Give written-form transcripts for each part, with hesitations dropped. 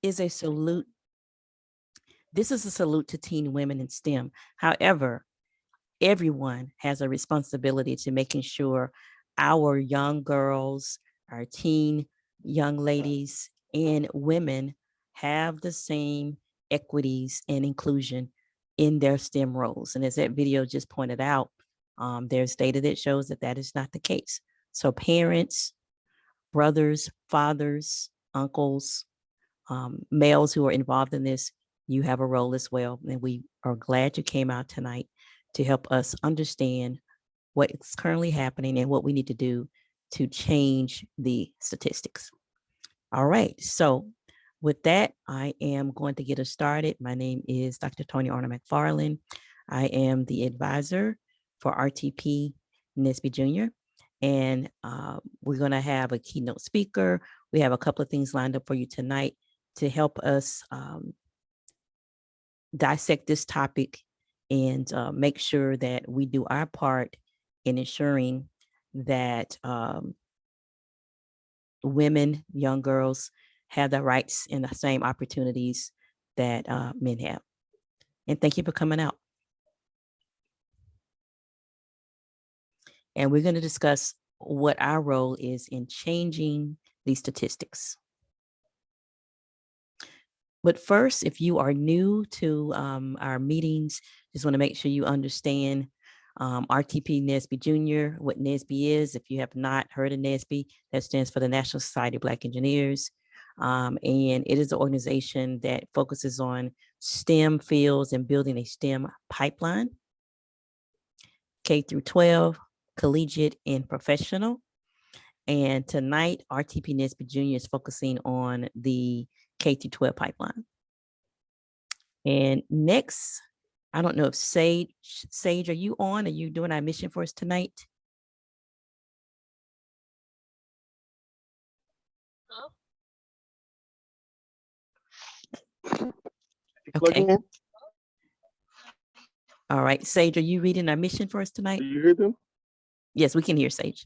is a salute. This is a salute to teen women in STEM. However, everyone has a responsibility to making sure our young girls, our teen young ladies, and women have the same equities and inclusion in their STEM roles. And as that video just pointed out, there's data that shows that that is not the case. So parents, brothers, fathers, uncles, males who are involved in this, you have a role as well. And we are glad you came out tonight to help us understand what is currently happening and what we need to do to change the statistics. All right, so with that, I am going to get us started. My name is Dr. Tony Arnold McFarland. I am the advisor for RTP NSBE Jr. And we're going to have a keynote speaker. We have a couple of things lined up for you tonight to help us dissect this topic and make sure that we do our part in ensuring that women, young girls have the rights and the same opportunities that men have. And thank you for coming out. And we're going to discuss what our role is in changing these statistics. But first, if you are new to our meetings, just want to make sure you understand RTP NSBE Jr., what NSBE is. If you have not heard of NSBE, that stands for the National Society of Black Engineers. And it is an organization that focuses on STEM fields and building a STEM pipeline, K through 12, collegiate and professional. And tonight, RTP NSBE Jr. is focusing on the K through 12 pipeline. And next, I don't know if Sage, are you on? Are you doing our mission for us tonight? Okay. All right, Sage, are you reading our mission for us tonight? Do you hear them? Yes, we can hear Sage.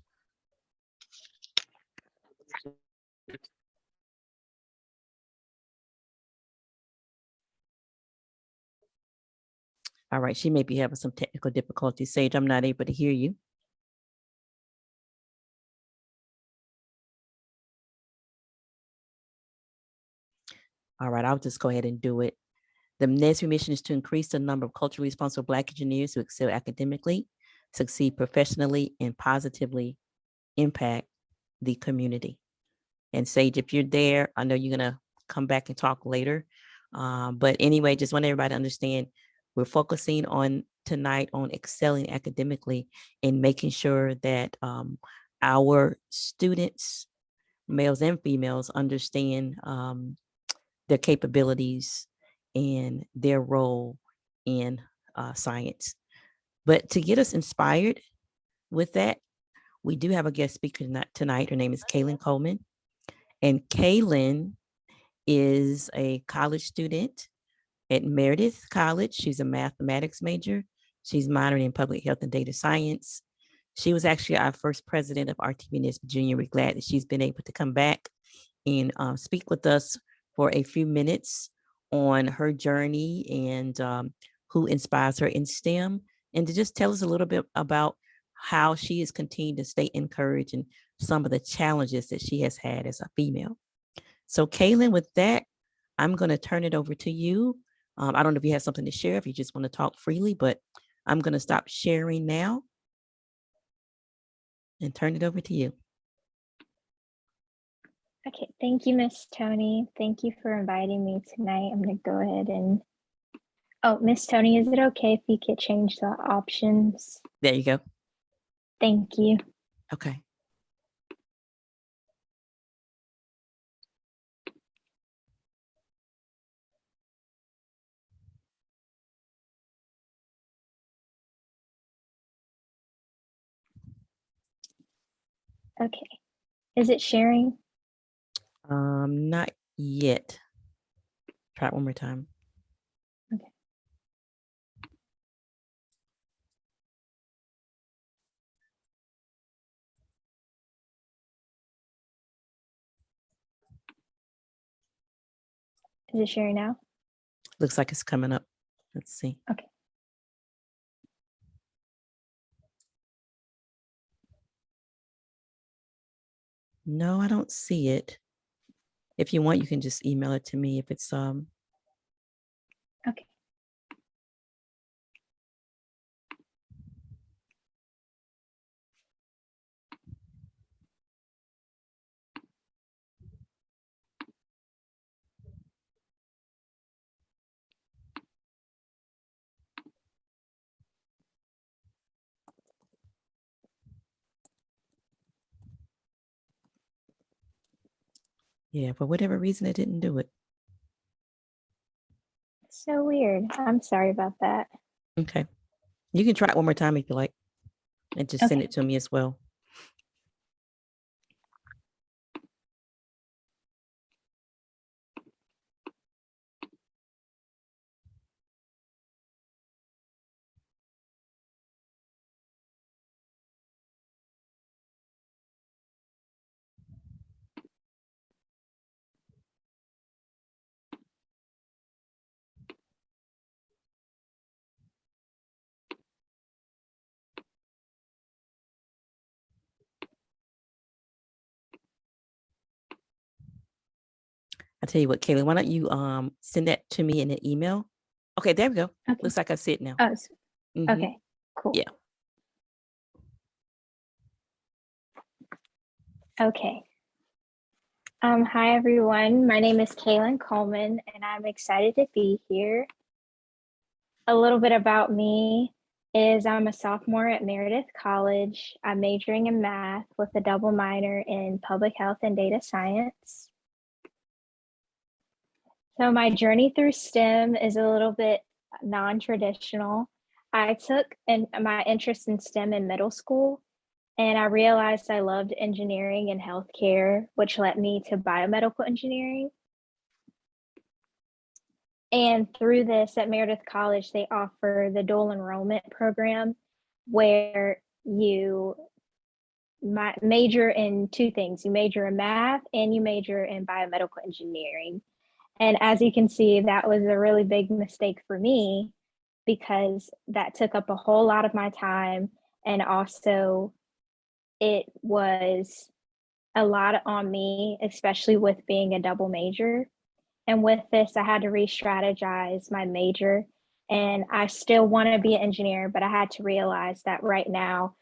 All right, she may be having some technical difficulties. Sage, I'm not able to hear you. All right, I'll just go ahead and do it. The NSBE mission is to increase the number of culturally responsible Black engineers who excel academically, succeed professionally, and positively impact the community. And Sage, if you're there, I know you're gonna come back and talk later. But anyway, just want everybody to understand, we're focusing on tonight on excelling academically and making sure that our students, males and females, understand their capabilities and their role in science. But to get us inspired with that, we do have a guest speaker tonight. Her name is Kailyn Coleman. And Kailyn is a college student at Meredith College. She's a mathematics major. She's minoring in public health and data science. She was actually our first president of RTP NSBE Jr. We're glad that she's been able to come back and speak with us for a few minutes on her journey and who inspires her in STEM, and to just tell us a little bit about how she has continued to stay encouraged and some of the challenges that she has had as a female. So Kailyn, with that, I'm going to turn it over to you. I don't know if you have something to share, if you just want to talk freely, but I'm going to stop sharing now and turn it over to you. Okay, thank you, Miss Tony. Thank you for inviting me tonight. I'm going to go ahead and, oh, Miss Tony, is it okay if we could change the options? There you go. Thank you. Okay. Okay, is it sharing? Not yet. Try it one more time. Okay. Is it sharing now? Looks like it's coming up. Let's see. Okay. No, I don't see it. If you want, you can just email it to me if it's Okay. yeah, for whatever reason it didn't do it. So weird. I'm sorry about that. Okay. You can try it one more time if you like. And just send Okay. it to me as well. I tell you what, Kailyn, why don't you send that to me in an email? Okay, there we go. Okay. Looks like I see it now. Oh, Mhm. okay. Cool. Yeah. Okay. Hi, everyone. My name is Kailyn Coleman, and I'm excited to be here. A little bit about me is I'm a sophomore at Meredith College. I'm majoring in math with a double minor in public health and data science. So my journey through STEM is a little bit non-traditional. I took my interest in STEM in middle school, and I realized I loved engineering and healthcare, which led me to biomedical engineering. And through this at Meredith College, they offer the dual enrollment program where you major in two things. You major in math and you major in biomedical engineering. And as you can see, that was a really big mistake for me because that took up a whole lot of my time. And also, it was a lot on me, especially with being a double major. And with this, I had to re-strategize my major. And I still want to be an engineer, but I had to realize that right now,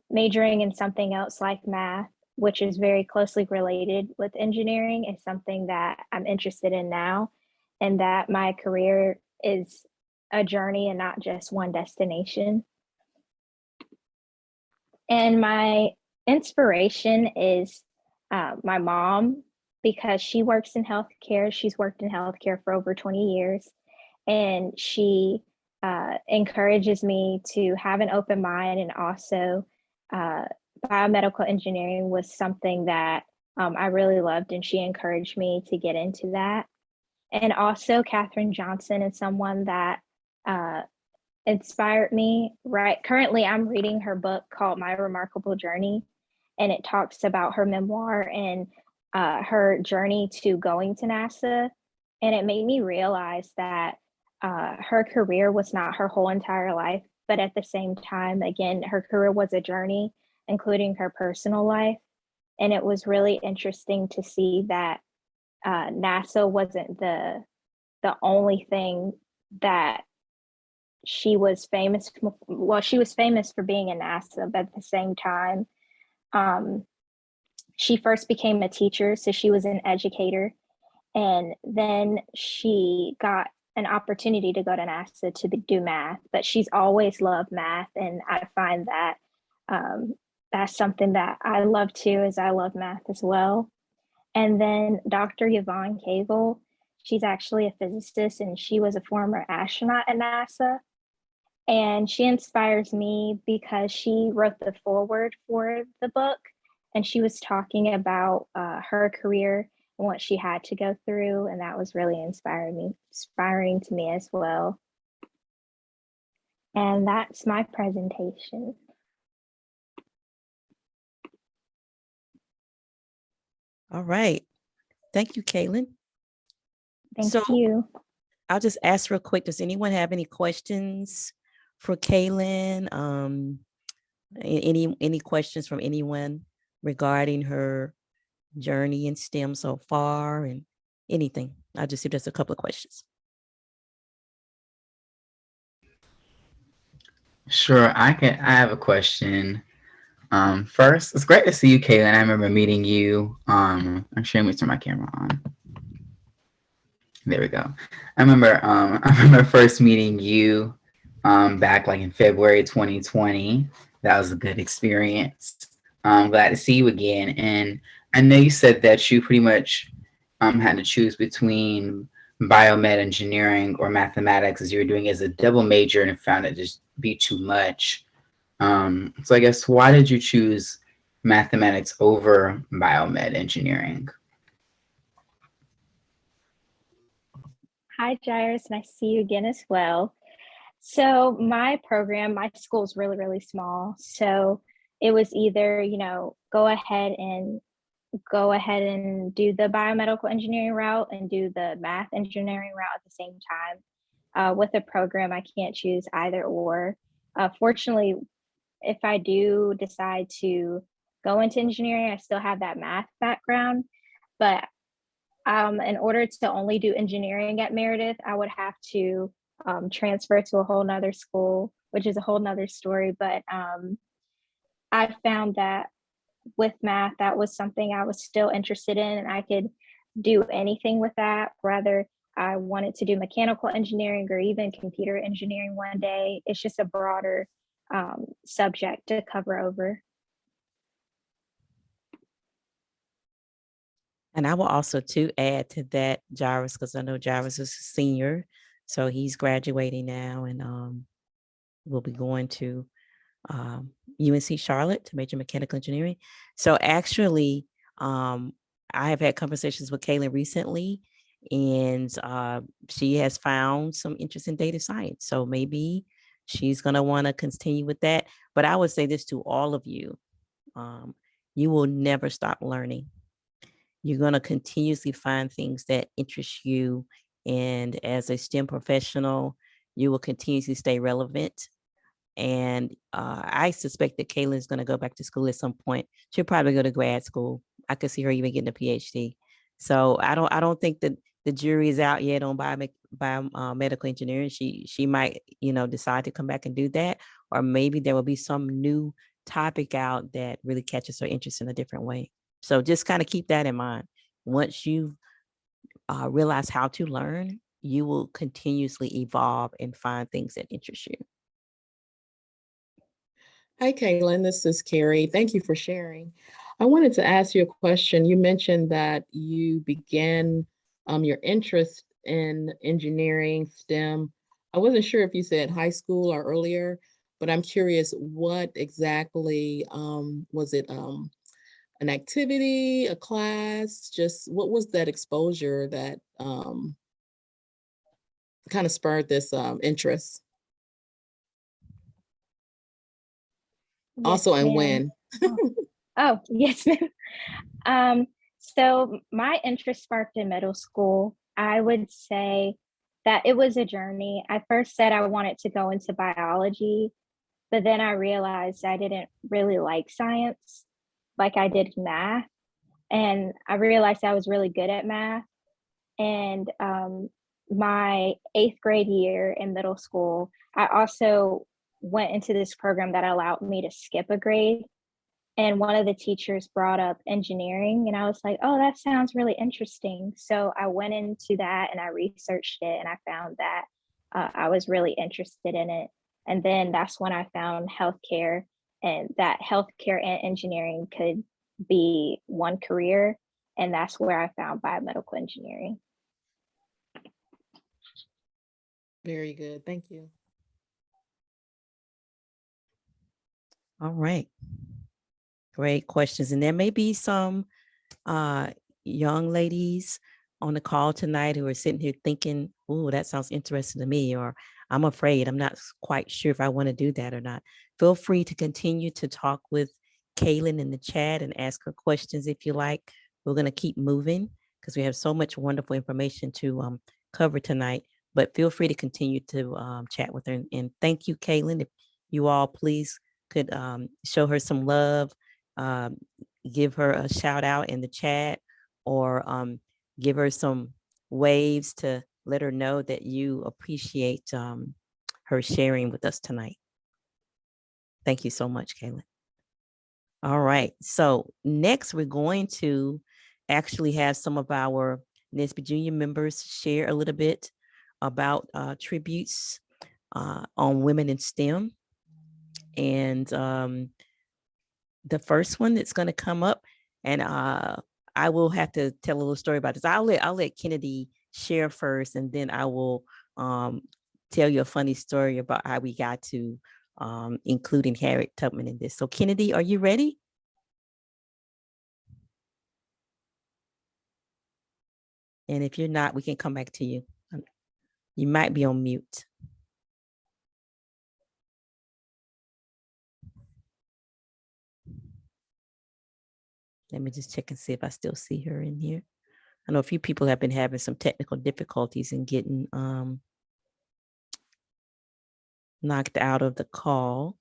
majoring in something else like math, which is very closely related with engineering, is something that I'm interested in now, and that my career is a journey and not just one destination. And my inspiration is my mom, because she works in healthcare. She's worked in healthcare for over 20 years. And she encourages me to have an open mind. And also, biomedical engineering was something that I really loved. And she encouraged me to get into that. And also, Katherine Johnson is someone that inspired me. Right. Currently, I'm reading her book called My Remarkable Journey, and it talks about her memoir and her journey to going to NASA. And it made me realize that her career was not her whole entire life, but at the same time, again, her career was a journey, including her personal life. And it was really interesting to see that NASA wasn't the only thing that she was famous. Well, she was famous for being in NASA, but at the same time, she first became a teacher, so she was an educator, and then she got an opportunity to go to NASA to do math. But she's always loved math, and I find that that's something that I love too, as I love math as well. And then Dr. Yvonne Cagle, she's actually a physicist, and she was a former astronaut at NASA. And she inspires me because she wrote the foreword for the book, and she was talking about her career and what she had to go through, and that was really inspiring to me as well. And that's my presentation. All right. Thank you, Kailyn. Thank So you. I'll just ask real quick, does anyone have any questions for Kailyn? Any questions from anyone regarding her journey in STEM so far and anything? I'll just see if there's a couple of questions. Sure, I have a question. First, it's great to see you, Kailyn. I remember meeting you. I'm sure let me turn my camera on. There we go. I remember first meeting you back like in February 2020. That was a good experience. I'm glad to see you again. And I know you said that you pretty much had to choose between biomed engineering or mathematics as you were doing as a double major and found it just be too much. So I guess why did you choose mathematics over biomed engineering? Hi, Jairus. Nice to see you again as well. So my program, my school is really, really small. So it was either, go ahead and do the biomedical engineering route and do the math engineering route at the same time. With a program, I can't choose either or. Fortunately, if I do decide to go into engineering, I still have that math background. But in order to only do engineering at Meredith, I would have to transfer to a whole nother school, which is a whole nother story. But I found that with math, that was something I was still interested in, and I could do anything with that. Whether I wanted to do mechanical engineering or even computer engineering one day, it's just a broader subject to cover over. And I will also to add to that, Jairus, because I know Jairus is a senior, so he's graduating now, and will be going to UNC Charlotte to major in mechanical engineering. So actually, I have had conversations with Kailyn recently, and she has found some interest in data science. So maybe she's going to want to continue with that. But I would say this to all of you. You will never stop learning. You're going to continuously find things that interest you. And as a STEM professional, you will continuously stay relevant. And I suspect that Kailyn is going to go back to school at some point. She'll probably go to grad school. I could see her even getting a PhD. So I don't think that the jury is out yet on biomedical engineering. She might, decide to come back and do that, or maybe there will be some new topic out that really catches her interest in a different way. So just kind of keep that in mind. Once you realize how to learn, you will continuously evolve and find things that interest you. Hi, Kailyn. This is Carrie. Thank you for sharing. I wanted to ask you a question. You mentioned that you began your interest in engineering, STEM. I wasn't sure if you said high school or earlier, but I'm curious, what exactly was it? An activity, a class? Just what was that exposure that kind of spurred this interest? Yes, Also, and ma'am. when? Oh, yes, ma'am. So my interest sparked in middle school. I would say that it was a journey. I first said I wanted to go into biology, but then I realized I didn't really like science like I did math. And I realized I was really good at math. And my 8th grade year in middle school, I also went into this program that allowed me to skip a grade. And one of the teachers brought up engineering, and I was like, oh, that sounds really interesting. So I went into that and I researched it, and I found that I was really interested in it. And then that's when I found healthcare, and that healthcare and engineering could be one career. And that's where I found biomedical engineering. Very good. Thank you. All right. Great questions. And there may be some young ladies on the call tonight who are sitting here thinking, oh, that sounds interesting to me, or I'm afraid, I'm not quite sure if I want to do that or not. Feel free to continue to talk with Kailyn in the chat and ask her questions if you like. We're going to keep moving. because we have so much wonderful information to cover tonight. But feel free to continue to chat with her. And thank you, Kailyn. If you all please could show her some love, give her a shout out in the chat, or give her some waves to let her know that you appreciate her sharing with us tonight. Thank you so much, Kailyn. All right. So next we're going to actually have some of our NSBE Junior members share a little bit about tributes on women in STEM. And the first one that's going to come up, and I will have to tell a little story about this. I'll let Kennedy share first, and then I will tell you a funny story about how we got to including Harriet Tubman in this. So Kennedy, are you ready? And if you're not, we can come back to you. You might be on mute. Let me just check and see if I still see her in here. I know a few people have been having some technical difficulties in getting knocked out of the call.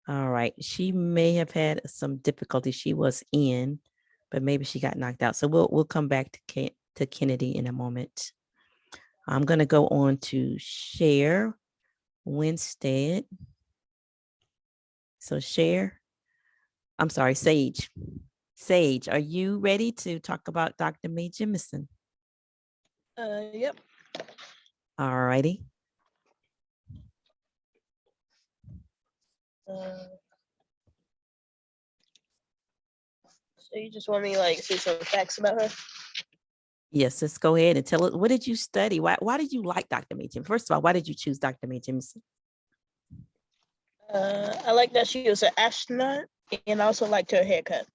All right, she may have had some difficulty. She was in, but maybe she got knocked out. So we'll come back to Kennedy in a moment. I'm gonna go on to share Winstead. So share, I'm sorry, Sage. Sage, are you ready to talk about Dr. Mae Jemison? Yep. All righty. So you just want me to like say some facts about her? Yes, let's go ahead and tell us, what did you study? Why did you like Dr. Mae Jemison? First of all, why did you choose Dr. Mae Jemison? I like that she was an astronaut, and I also liked her haircut.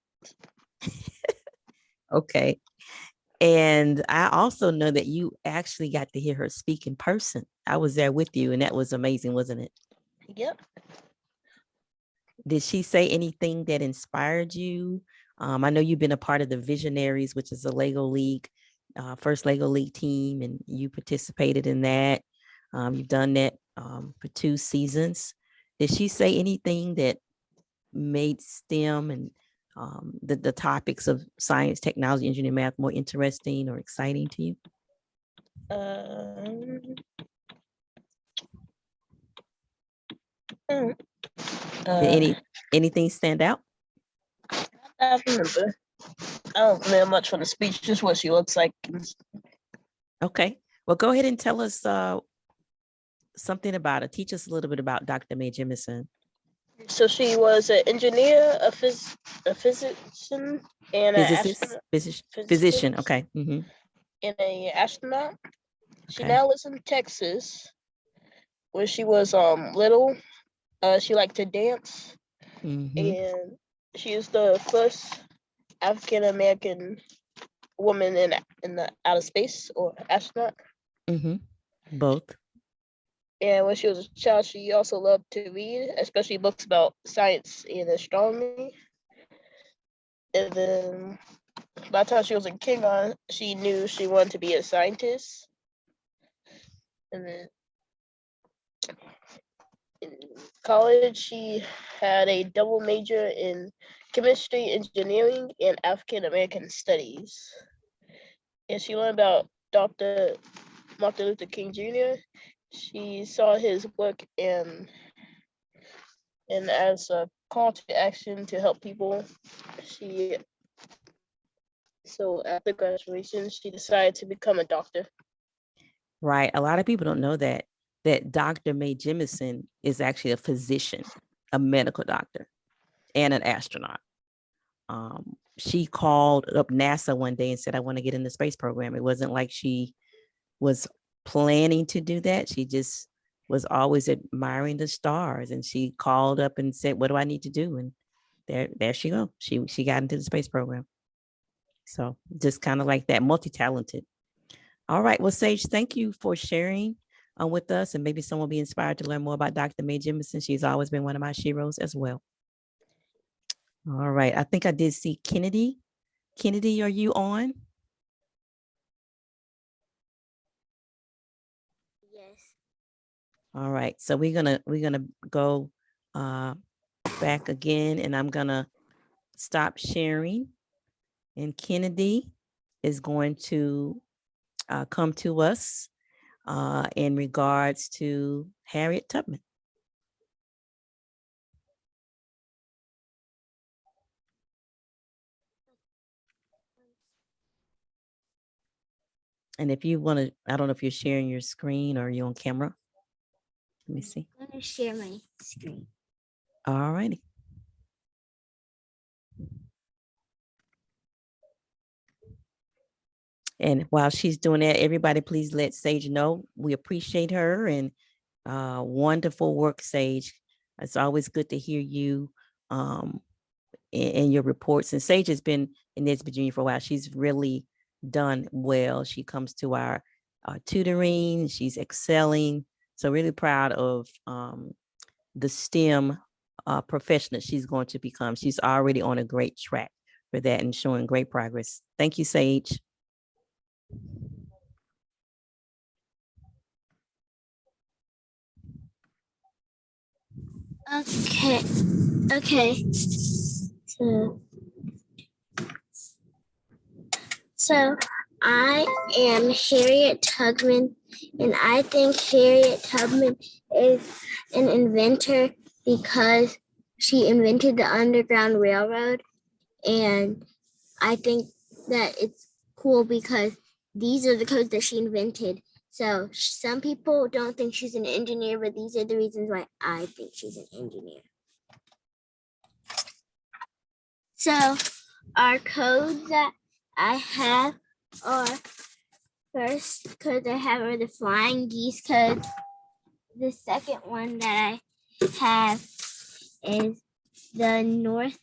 Okay. And I also know that you actually got to hear her speak in person. I was there with you, and that was amazing, wasn't it? Yep. Did she say anything that inspired you? I know you've been a part of the Visionaries, which is a Lego League, first Lego League team, and you participated in that. You've done that for 2 seasons. Did she say anything that made STEM and the topics of science, technology, engineering, math more interesting or exciting to you? Did anything stand out? I remember. I don't remember much from the speech, just what she looks like. Okay. Well, go ahead and tell us something about it. Teach us a little bit about Dr. Mae Jemison. So she was an engineer, a physician, and Physician. Okay. Mm-hmm. And an astronaut. She Okay. now lives in Texas. When she was little, she liked to dance, and she is the first African American woman in the outer space or astronaut. Both. And when she was a child, she also loved to read, especially books about science and astronomy. And then by the time she was in kindergarten, she knew she wanted to be a scientist. And then in college, she had a double major in chemistry, engineering, and African American studies. And she learned about Dr. Martin Luther King Jr. She saw his work and as a call to action to help people, so after graduation, she decided to become a doctor. Right. A lot of people don't know that Dr. Mae Jemison is actually a physician, a medical doctor, and an astronaut. She called up NASA one day and said, I want to get in the space program. It wasn't like she was planning to do that. She just was always admiring the stars, and she called up and said, what do I need to do? And there she go. She got into the space program. So just kind of like that, multi-talented. All right. Well, Sage, thank you for sharing with us, and maybe someone will be inspired to learn more about Dr. Mae Jemison. She's always been one of my sheroes as well. All right. I think I did see Kennedy. Kennedy, are you on? Yes. All right, so we're gonna go back again, and I'm gonna stop sharing. And Kennedy is going to come to us in regards to Harriet Tubman. And if you want to, I don't know if you're sharing your screen or you're on camera. Let me see. I'm going to share my screen. All righty. And while she's doing that, everybody please let Sage know we appreciate her, and wonderful work, Sage. It's always good to hear you in your reports. And Sage has been in NSBE Jr for a while. She's really done well. She comes to our tutoring. She's excelling. So really proud of the STEM professional she's going to become. She's already on a great track for that and showing great progress. Thank you, Sage. Okay. Okay. So I am Harriet Tubman, and I think Harriet Tubman is an inventor because she invented the Underground Railroad. And I think that it's cool because these are the codes that she invented. So some people don't think she's an engineer, but these are the reasons why I think she's an engineer. So our codes that I have are, first codes I have are the flying geese code. The second one that I have is the North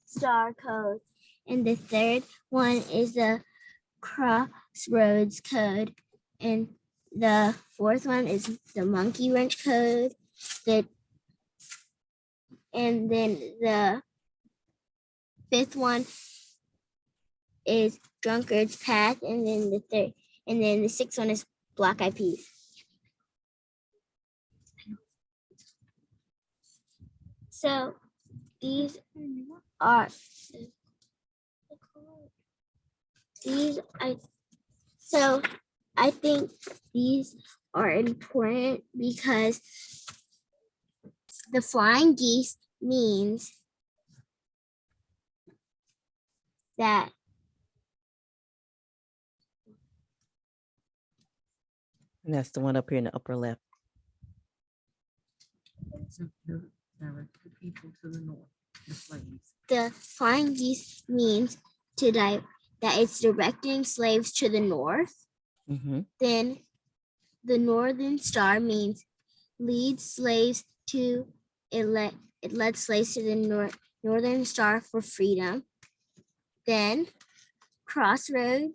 Star code. And the third one is the Crossroads code. And the fourth one is the Monkey Wrench code. And then the fifth one is Drunkard's Path. And then the sixth one is Black Eyed Peas. So these are I think these are important because the flying geese means that And that's the one up here in the upper left. Direct the people to the north, the slaves. the flying geese means that it's directing slaves to the north. Mm-hmm. Then the Northern Star means leads slaves to it led slaves to the Northern Star for freedom. Then Crossroads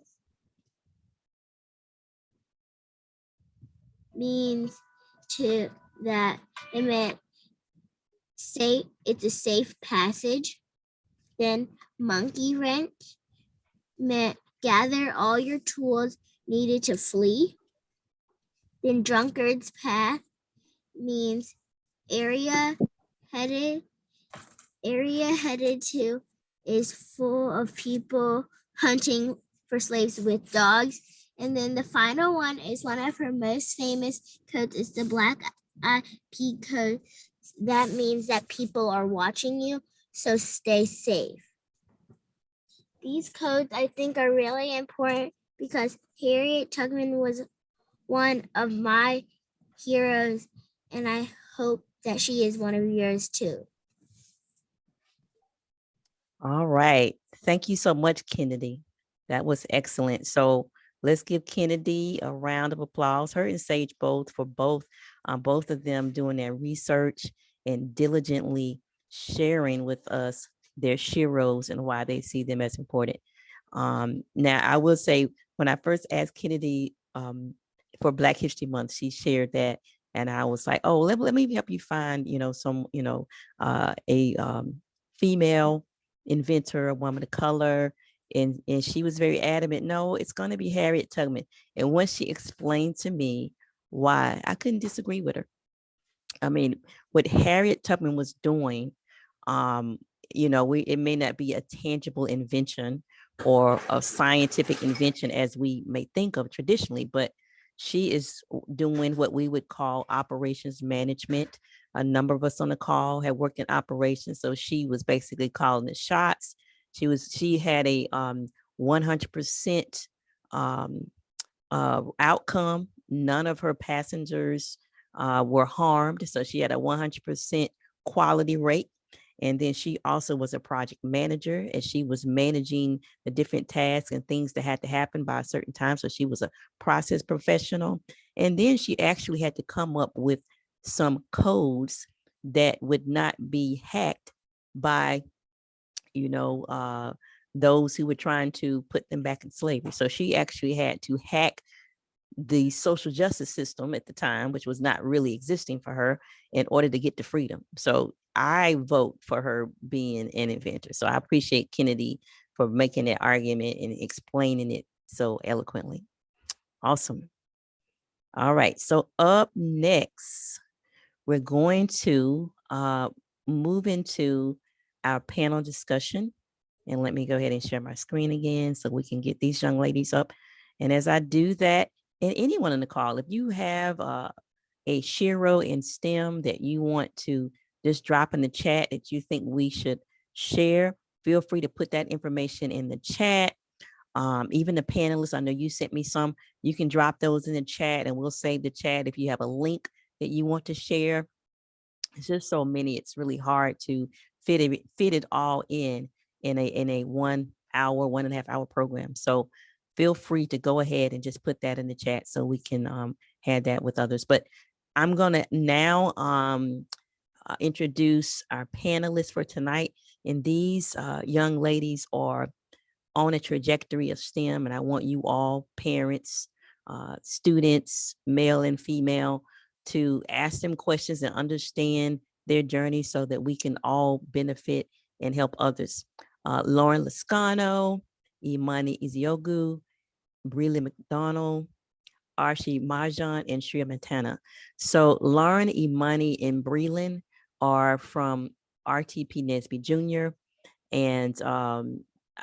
means that it meant it's a safe passage. Then Monkey Wrench meant gather all your tools needed to flee. Then Drunkard's Path means area headed to is full of people hunting for slaves with dogs. And then the final one is one of her most famous codes is the Black Eyed Pea code. That means that people are watching you, so stay safe. These codes I think are really important because Harriet Tubman was one of my heroes, and I hope that she is one of yours too. All right. Thank you so much, Kennedy. That was excellent. So let's give Kennedy a round of applause, her and Sage both, for both of them doing their research and diligently sharing with us their sheroes and why they see them as important. Now, I will say, when I first asked Kennedy for Black History Month, she shared that, and I was like, oh, let me help you find, some, a female inventor, a woman of color. And she was very adamant, no, it's going to be Harriet Tubman. And once she explained to me Why? I couldn't disagree with her. I mean, what Harriet Tubman was doing, um, it may not be a tangible invention or a scientific invention as we may think of traditionally, but she is doing what we would call operations management. A number of us on the call have worked in operations, so she was basically calling the shots. She had a 100% outcome. None of her passengers were harmed. So she had a 100% quality rate. And then she also was a project manager, and she was managing the different tasks and things that had to happen by a certain time. So she was a process professional. And then she actually had to come up with some codes that would not be hacked by, those who were trying to put them back in slavery. So she actually had to hack the social justice system at the time, which was not really existing for her, in order to get to freedom. So I vote for her being an inventor. So I appreciate Kennedy for making that argument and explaining it so eloquently. Awesome. All right. So up next, we're going to move into our panel discussion. And let me go ahead and share my screen again so we can get these young ladies up. And as I do that, and anyone on the call, if you have a shero in STEM that you want to just drop in the chat that you think we should share, feel free to put that information in the chat. Even the panelists, I know you sent me some, you can drop those in the chat and we'll save the chat if you have a link that you want to share. It's just so many, it's really hard to fit it all in a 1 hour, 1.5 hour program. So feel free to go ahead and just put that in the chat so we can have that with others. But I'm gonna now introduce our panelists for tonight. And these young ladies are on a trajectory of STEM. And I want you all, parents, students, male and female, to ask them questions and understand their journey so that we can all benefit and help others. Lauren Lascano, Imani Iziogu, Breland McDonald, Archie Majan, and Shreya Matana. So Lauren, Imani, and Breland are from RTP NSBE Jr. And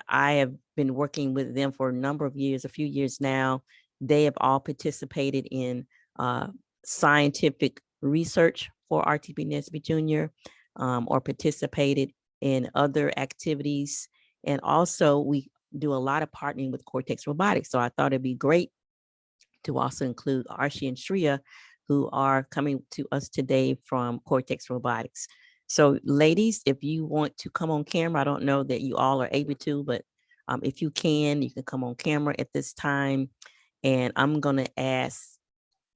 I have been working with them for a number of years, a few years now. They have all participated in scientific research for RTP NSBE Jr. Or participated in other activities. And also we do a lot of partnering with Cortechs Robotics. So I thought it'd be great to also include Archie and Shreya, who are coming to us today from Cortechs Robotics. So ladies, if you want to come on camera, I don't know that you all are able to, but if you can come on camera at this time. And I'm gonna ask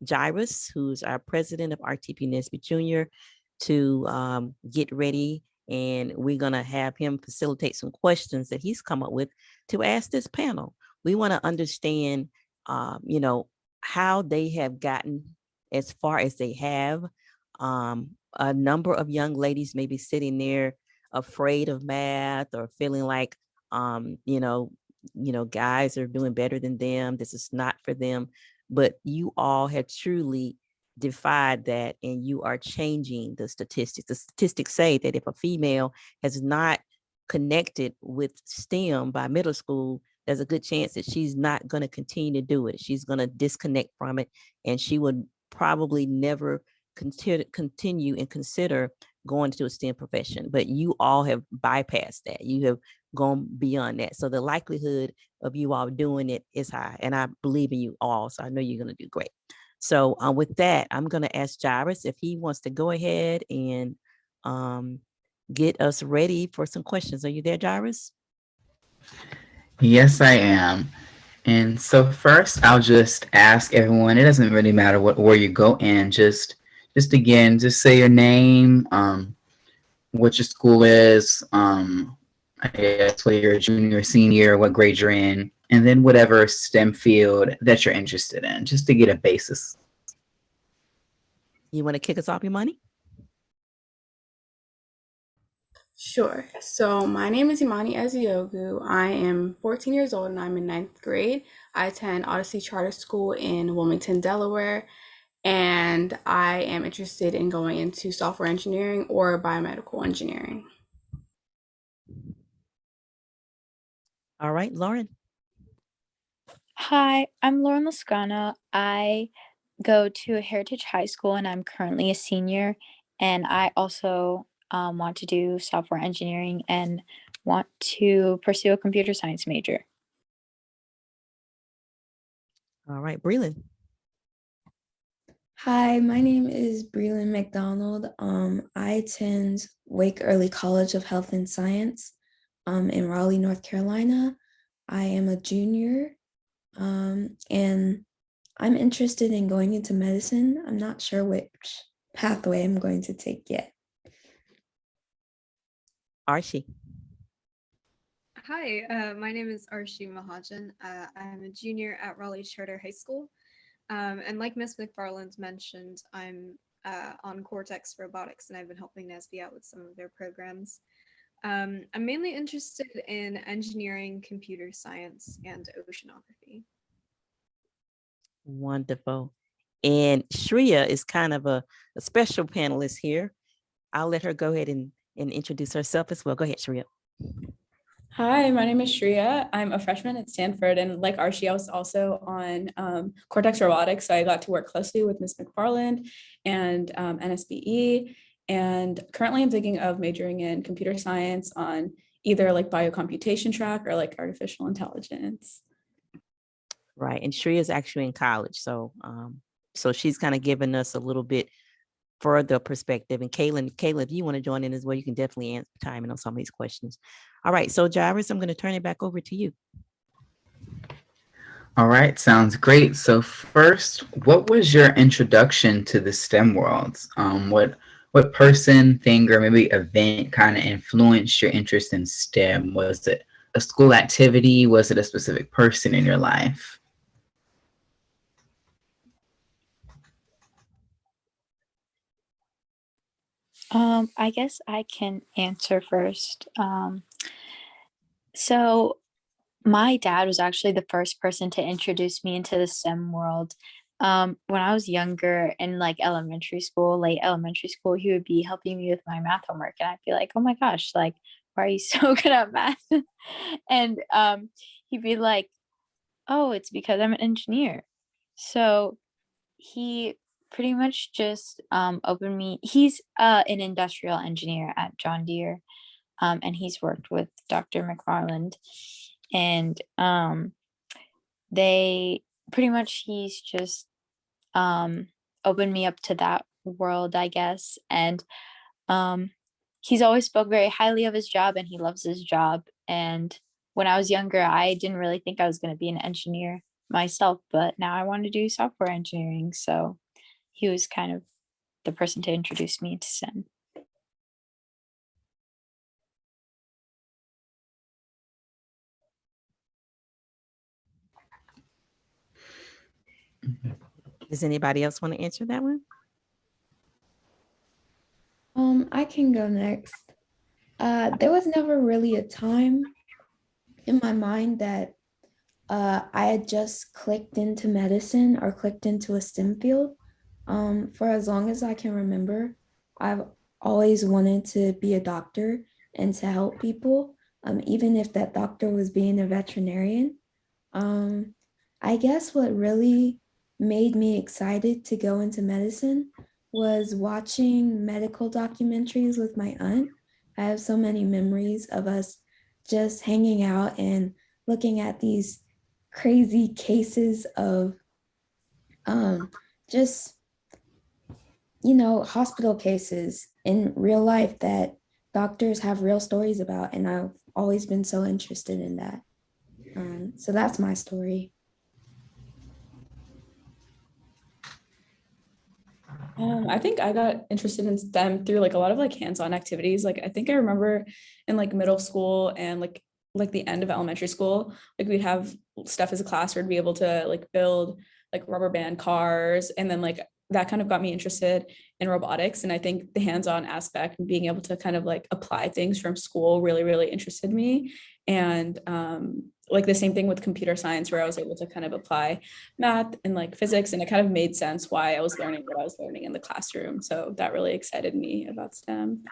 Jairus, who's our president of RTP NSBE Jr., to get ready. And we're gonna have him facilitate some questions that he's come up with to ask this panel. We wanna understand, how they have gotten as far as they have. A number of young ladies may be sitting there afraid of math or feeling like, guys are doing better than them. This is not for them. But you all have truly defied that, and you are changing the statistics. The statistics say that if a female has not connected with STEM by middle school, there's a good chance that she's not going to continue to do it. She's going to disconnect from it, and she would probably never continue and consider going to a STEM profession. But you all have bypassed that. You have gone beyond that. So the likelihood of you all doing it is high, and I believe in you all. So I know you're going to do great. So with that, I'm going to ask Jairus if he wants to go ahead and get us ready for some questions. Are you there, Jairus? Yes, I am. And so first, I'll just ask everyone, it doesn't really matter where you go in, just again, just say your name, what your school is, I guess whether you're a junior or senior, what grade you're in, and then whatever STEM field that you're interested in, just to get a basis. You want to kick us off, your money? Sure. So my name is Imani Eziogu. I am 14 years old and I'm in 9th grade. I attend Odyssey Charter School in Wilmington, Delaware. and I am interested in going into software engineering or biomedical engineering. All right, Lauren. Hi, I'm Lauren Lascano. I go to Heritage High School and I'm currently a senior. And I also want to do software engineering and want to pursue a computer science major. All right, Breland. Hi, my name is Breland McDonald. I attend Wake Early College of Health and Science in Raleigh, North Carolina. I am a junior, and I'm interested in going into medicine. I'm not sure which pathway I'm going to take yet. Archie. Hi, my name is Archie Mahajan. I'm a junior at Raleigh Charter High School. And like Miss McFarland mentioned, I'm on Cortechs Robotics, and I've been helping NSBE out with some of their programs. I'm mainly interested in engineering, computer science, and oceanography. Wonderful. And Shreya is kind of a special panelist here. I'll let her go ahead and introduce herself as well. Go ahead, Shreya. Hi, my name is Shreya. I'm a freshman at Stanford, and like Archie, I was also on Cortechs Robotics, so I got to work closely with Ms. McFarland and NSBE, and currently I'm thinking of majoring in computer science on either like biocomputation track or like artificial intelligence. Right, and Shreya is actually in college, so so she's kind of giving us a little bit further perspective. And Kailyn, if you want to join in as well, you can definitely chime in on some of these questions. All right, so Jairus, I'm going to turn it back over to you. All right, sounds great. So first, what was your introduction to the STEM worlds? What person, thing, or maybe event kind of influenced your interest in STEM? Was it a school activity? Was it a specific person in your life? I guess I can answer first. So my dad was actually the first person to introduce me into the STEM world. When I was younger in like elementary school, late elementary school, he would be helping me with my math homework, and I'd be like, "Oh my gosh, like, why are you so good at math?" And he'd be like, "Oh, it's because I'm an engineer." So he pretty much just opened me. He's an industrial engineer at John Deere, and he's worked with Dr. McFarland, and they pretty much he's just opened me up to that world, I guess. And he's always spoke very highly of his job, and he loves his job. And when I was younger, I didn't really think I was going to be an engineer myself, but now I want to do software engineering. So he was kind of the person to introduce me to STEM. Does anybody else want to answer that one? I can go next. There was never really a time in my mind that I had just clicked into medicine or clicked into a STEM field. For as long as I can remember, I've always wanted to be a doctor and to help people, even if that doctor was being a veterinarian. I guess what really made me excited to go into medicine was watching medical documentaries with my aunt. I have so many memories of us just hanging out and looking at these crazy cases of just, hospital cases in real life that doctors have real stories about. And I've always been so interested in that. So that's my story. I think I got interested in STEM through like a lot of like hands-on activities. Like I think I remember in like middle school and like the end of elementary school, like we'd have stuff as a class where we'd be able to like build like rubber band cars, and then like that kind of got me interested in robotics. And I think the hands-on aspect and being able to kind of like apply things from school really, really interested me. And like the same thing with computer science, where I was able to kind of apply math and like physics, and it kind of made sense why I was learning what I was learning in the classroom. So that really excited me about STEM.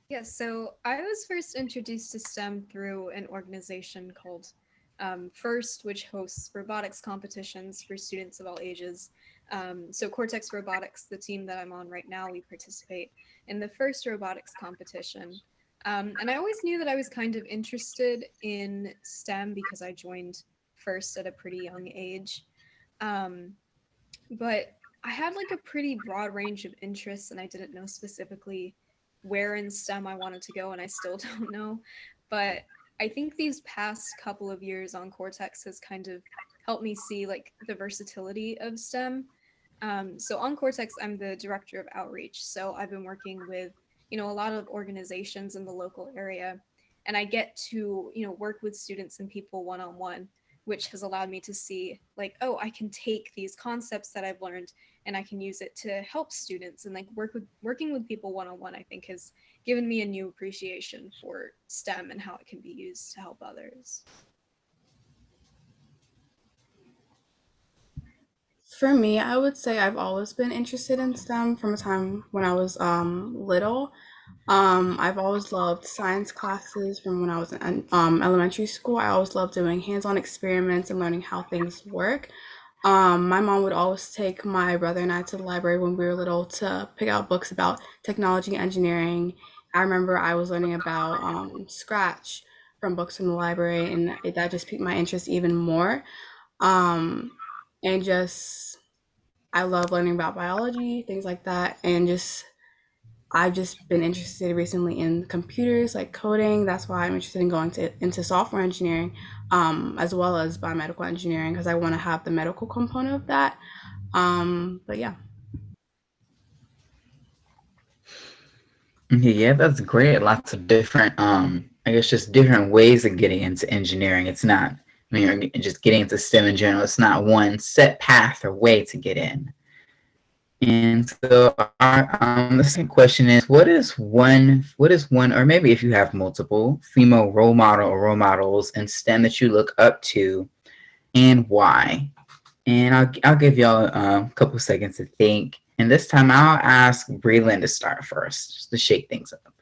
Yeah, so I was first introduced to STEM through an organization called FIRST, which hosts robotics competitions for students of all ages. So Cortechs Robotics, the team that I'm on right now, we participate in the FIRST robotics competition. And I always knew that I was kind of interested in STEM because I joined FIRST at a pretty young age. But I had like a pretty broad range of interests, and I didn't know specifically where in STEM I wanted to go, and I still don't know. But I think these past couple of years on Cortechs has kind of helped me see like the versatility of STEM. So on Cortechs, I'm the director of outreach. So I've been working with, a lot of organizations in the local area, and I get to, work with students and people one-on-one, which has allowed me to see like, oh, I can take these concepts that I've learned and I can use it to help students, and like working with people one-on-one, I think has given me a new appreciation for STEM and how it can be used to help others. For me, I would say I've always been interested in STEM from a time when I was little. I've always loved science classes from when I was in elementary school. I always loved doing hands-on experiments and learning how things work. My mom would always take my brother and I to the library when we were little to pick out books about technology and engineering. I remember I was learning about Scratch from books from the library, and that just piqued my interest even more. Um, and just I love learning about biology, things like that, and I've just been interested recently in computers, like coding. That's why I'm interested in going into software engineering, as well as biomedical engineering, because I want to have the medical component of that. But yeah. Yeah, that's great. Lots of different, I guess just different ways of getting into engineering. It's not, or just getting into STEM in general. It's not one set path or way to get in. And so the second question is, what is one, or maybe if you have multiple female role model or role models in STEM that you look up to, and why? And I'll give y'all a couple seconds to think. And this time I'll ask Breland to start first, just to shake things up.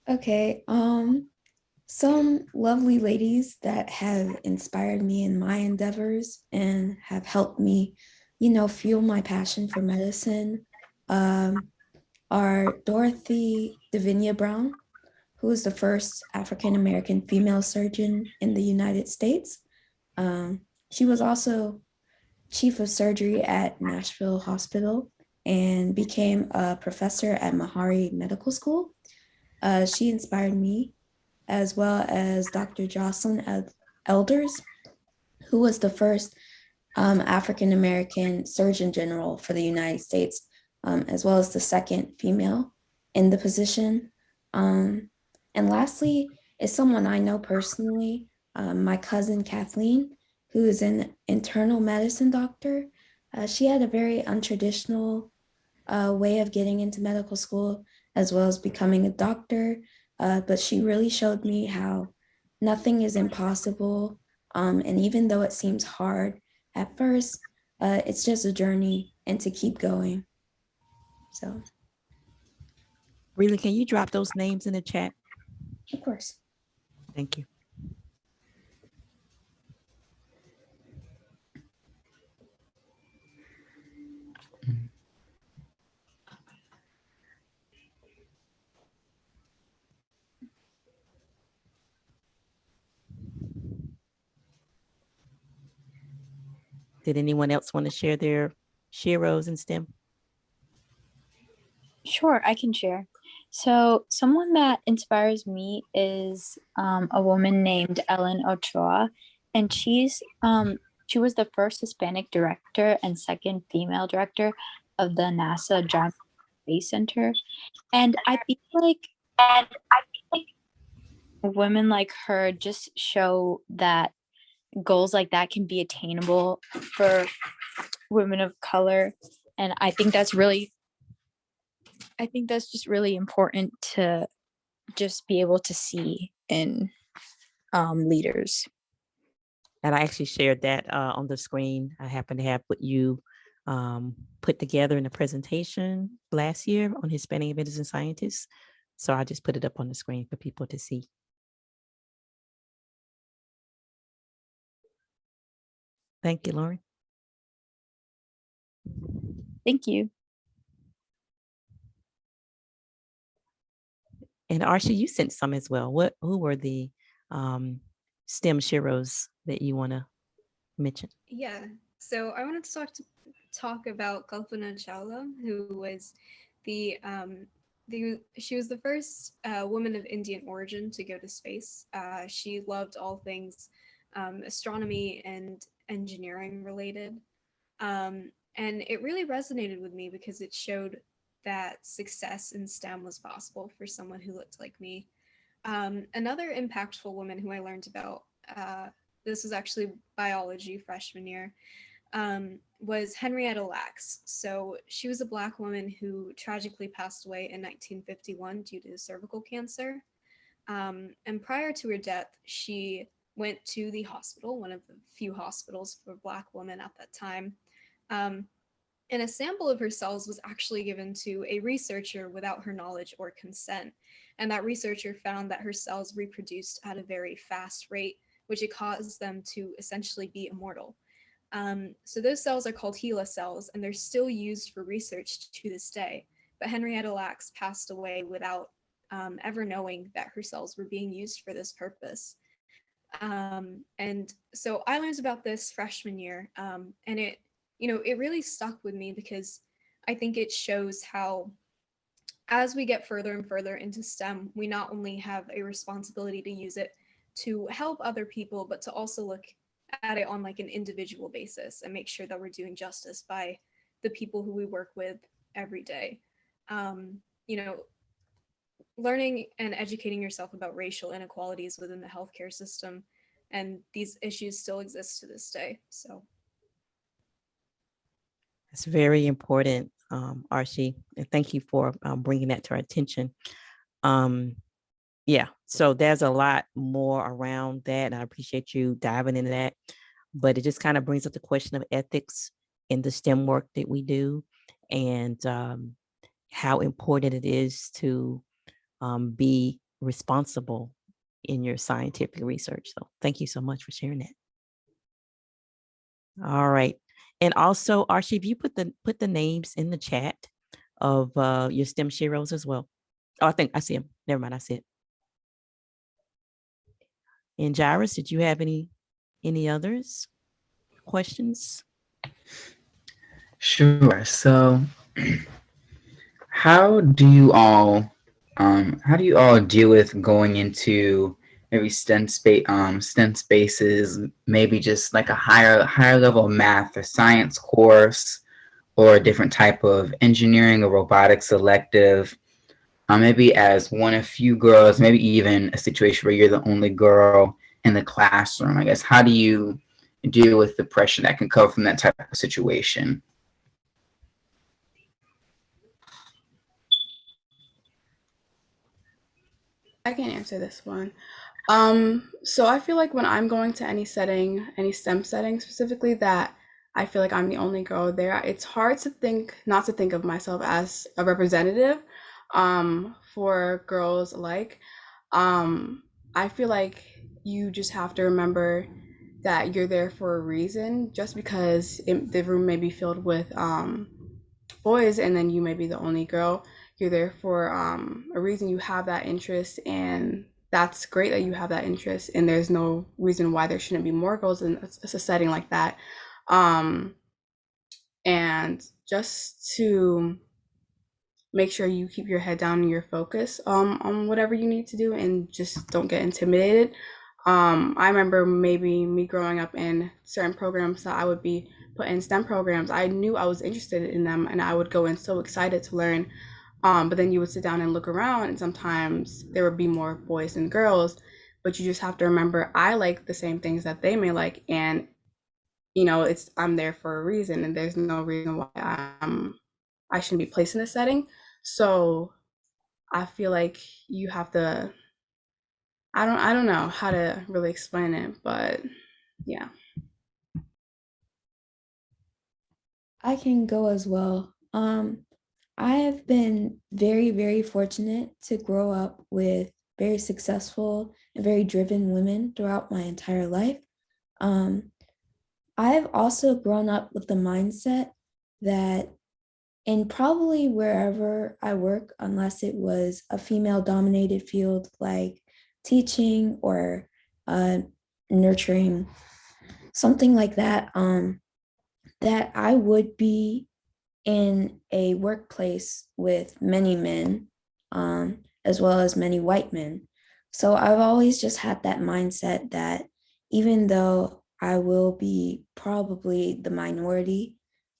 Okay, some lovely ladies that have inspired me in my endeavors and have helped me, fuel my passion for medicine, are Dorothy Davinia Brown, who was the first African American female surgeon in the United States. She was also chief of surgery at Nashville Hospital and became a professor at Meharry Medical School. She inspired me, as well as Dr. Jocelyn Elders, who was the first African American Surgeon General for the United States, as well as the second female in the position. And lastly is someone I know personally, my cousin Kathleen, who is an internal medicine doctor. She had a very untraditional way of getting into medical school, as well as becoming a doctor. But she really showed me how nothing is impossible. And even though it seems hard at first, it's just a journey and to keep going. So. Really, can you drop those names in the chat? Of course. Thank you. Did anyone else want to share their sheroes in STEM? Sure, I can share. So someone that inspires me is a woman named Ellen Ochoa, and she was the first Hispanic director and second female director of the NASA Johnson Space Center. And I feel like women like her just show that goals like that can be attainable for women of color. And I think that's really I think that's just really important to just be able to see in leaders. And I actually shared that on the screen. I happen to have what you put together in a presentation last year on Hispanic inventors and scientists. So I just put it up on the screen for people to see. Thank you, Lauren. Thank you. And Archie, you sent some as well. Who were the STEM sheroes that you want to mention? Yeah, so I wanted to talk about Kalpana Chawla, who was she was the first woman of Indian origin to go to space. She loved all things astronomy and engineering related. And it really resonated with me because it showed that success in STEM was possible for someone who looked like me. Another impactful woman who I learned about, this was actually biology freshman year, was Henrietta Lacks. So she was a Black woman who tragically passed away in 1951 due to cervical cancer. And prior to her death, she went to the hospital, one of the few hospitals for Black women at that time. And a sample of her cells was actually given to a researcher without her knowledge or consent. And that researcher found that her cells reproduced at a very fast rate, which it caused them to essentially be immortal. So those cells are called HeLa cells, and they're still used for research to this day. But Henrietta Lacks passed away without ever knowing that her cells were being used for this purpose. And so I learned about this freshman year, and it really stuck with me because I think it shows how, as we get further and further into STEM, we not only have a responsibility to use it to help other people, but to also look at it on like an individual basis and make sure that we're doing justice by the people who we work with every day. Learning and educating yourself about racial inequalities within the healthcare system, and these issues still exist to this day. So It's very important, Archie, and thank you for bringing that to our attention. Yeah, so there's a lot more around that, and I appreciate you diving into that. But it just kind of brings up the question of ethics in the STEM work that we do, and how important it is to be responsible in your scientific research. So thank you so much for sharing that. All right. And also, Archie, if you put the names in the chat of your STEM sheroes as well. Oh, I think I see them. Never mind, I see it. And Jairus, did you have any others questions? Sure. So, how do you all deal with going into maybe STEM spaces, maybe just like a higher level math or science course, or a different type of engineering or robotics elective? Maybe as one of few girls, maybe even a situation where you're the only girl in the classroom. I guess, how do you deal with the pressure that can come from that type of situation? I can answer this one. So I feel like when I'm going to any setting, any STEM setting specifically, that I feel like I'm the only girl there, it's hard to not to think of myself as a representative for girls alike. I feel like you just have to remember that you're there for a reason. Just because the room may be filled with boys and then you may be the only girl, you're there for a reason. You have that interest, and that's great that you have that interest, and there's no reason why there shouldn't be more girls in a setting like that. And just to make sure you keep your head down and your focus on whatever you need to do, and just don't get intimidated. I remember maybe me growing up in certain programs that I would be put in STEM programs. I knew I was interested in them, and I would go in so excited to learn. But then you would sit down and look around, and sometimes there would be more boys than girls. But you just have to remember, I like the same things that they may like, and I'm there for a reason, and there's no reason why I shouldn't be placed in this setting. So I feel like you have to, I don't know how to really explain it, but yeah. I can go as well. I have been very, very fortunate to grow up with very successful and very driven women throughout my entire life. Um, I've also grown up with the mindset that in probably wherever I work, unless it was a female dominated field like teaching or nurturing, something like that, that I would be in a workplace with many men, as well as many white men. So I've always just had that mindset that even though I will be probably the minority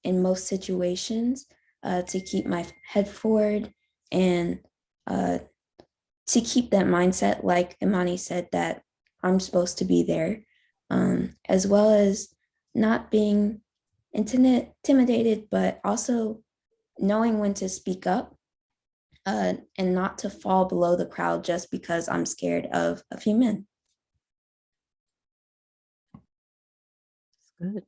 in most situations, to keep my head forward and to keep that mindset, like Imani said, that I'm supposed to be there, as well as not being intimidated, but also knowing when to speak up, and not to fall below the crowd just because I'm scared of a few men. Good.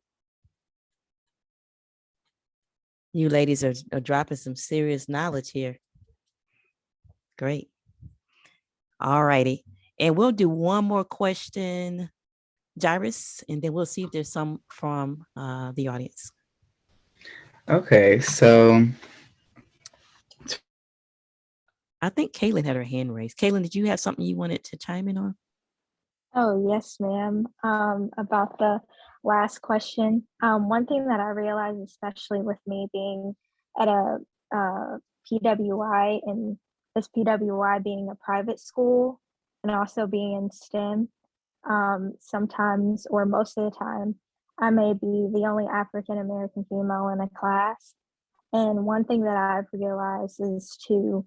You ladies are dropping some serious knowledge here. Great. All righty. And we'll do one more question, Jairus, and then we'll see if there's some from the audience. Okay, so I think Kailyn had her hand raised. Kailyn, did you have something you wanted to chime in on? Oh, yes, ma'am. About the last question, one thing that I realized, especially with me being at a PWI, and this PWI being a private school and also being in STEM, sometimes or most of the time, I may be the only African American female in a class. And one thing that I've realized is to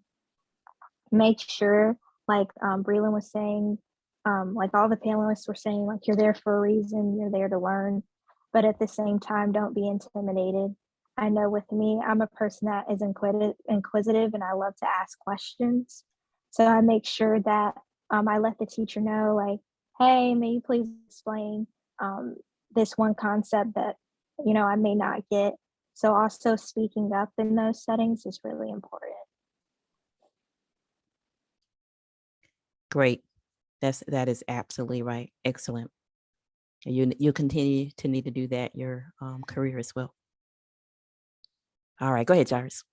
make sure, like Breland was saying, like all the panelists were saying, like you're there for a reason, you're there to learn, but at the same time, don't be intimidated. I know with me, I'm a person that is inquisitive and I love to ask questions. So I make sure that I let the teacher know, like, hey, may you please explain this one concept that, I may not get. So also speaking up in those settings is really important. Great. That is absolutely right. Excellent. You continue to need to do that your career as well. All right, go ahead, Jairus.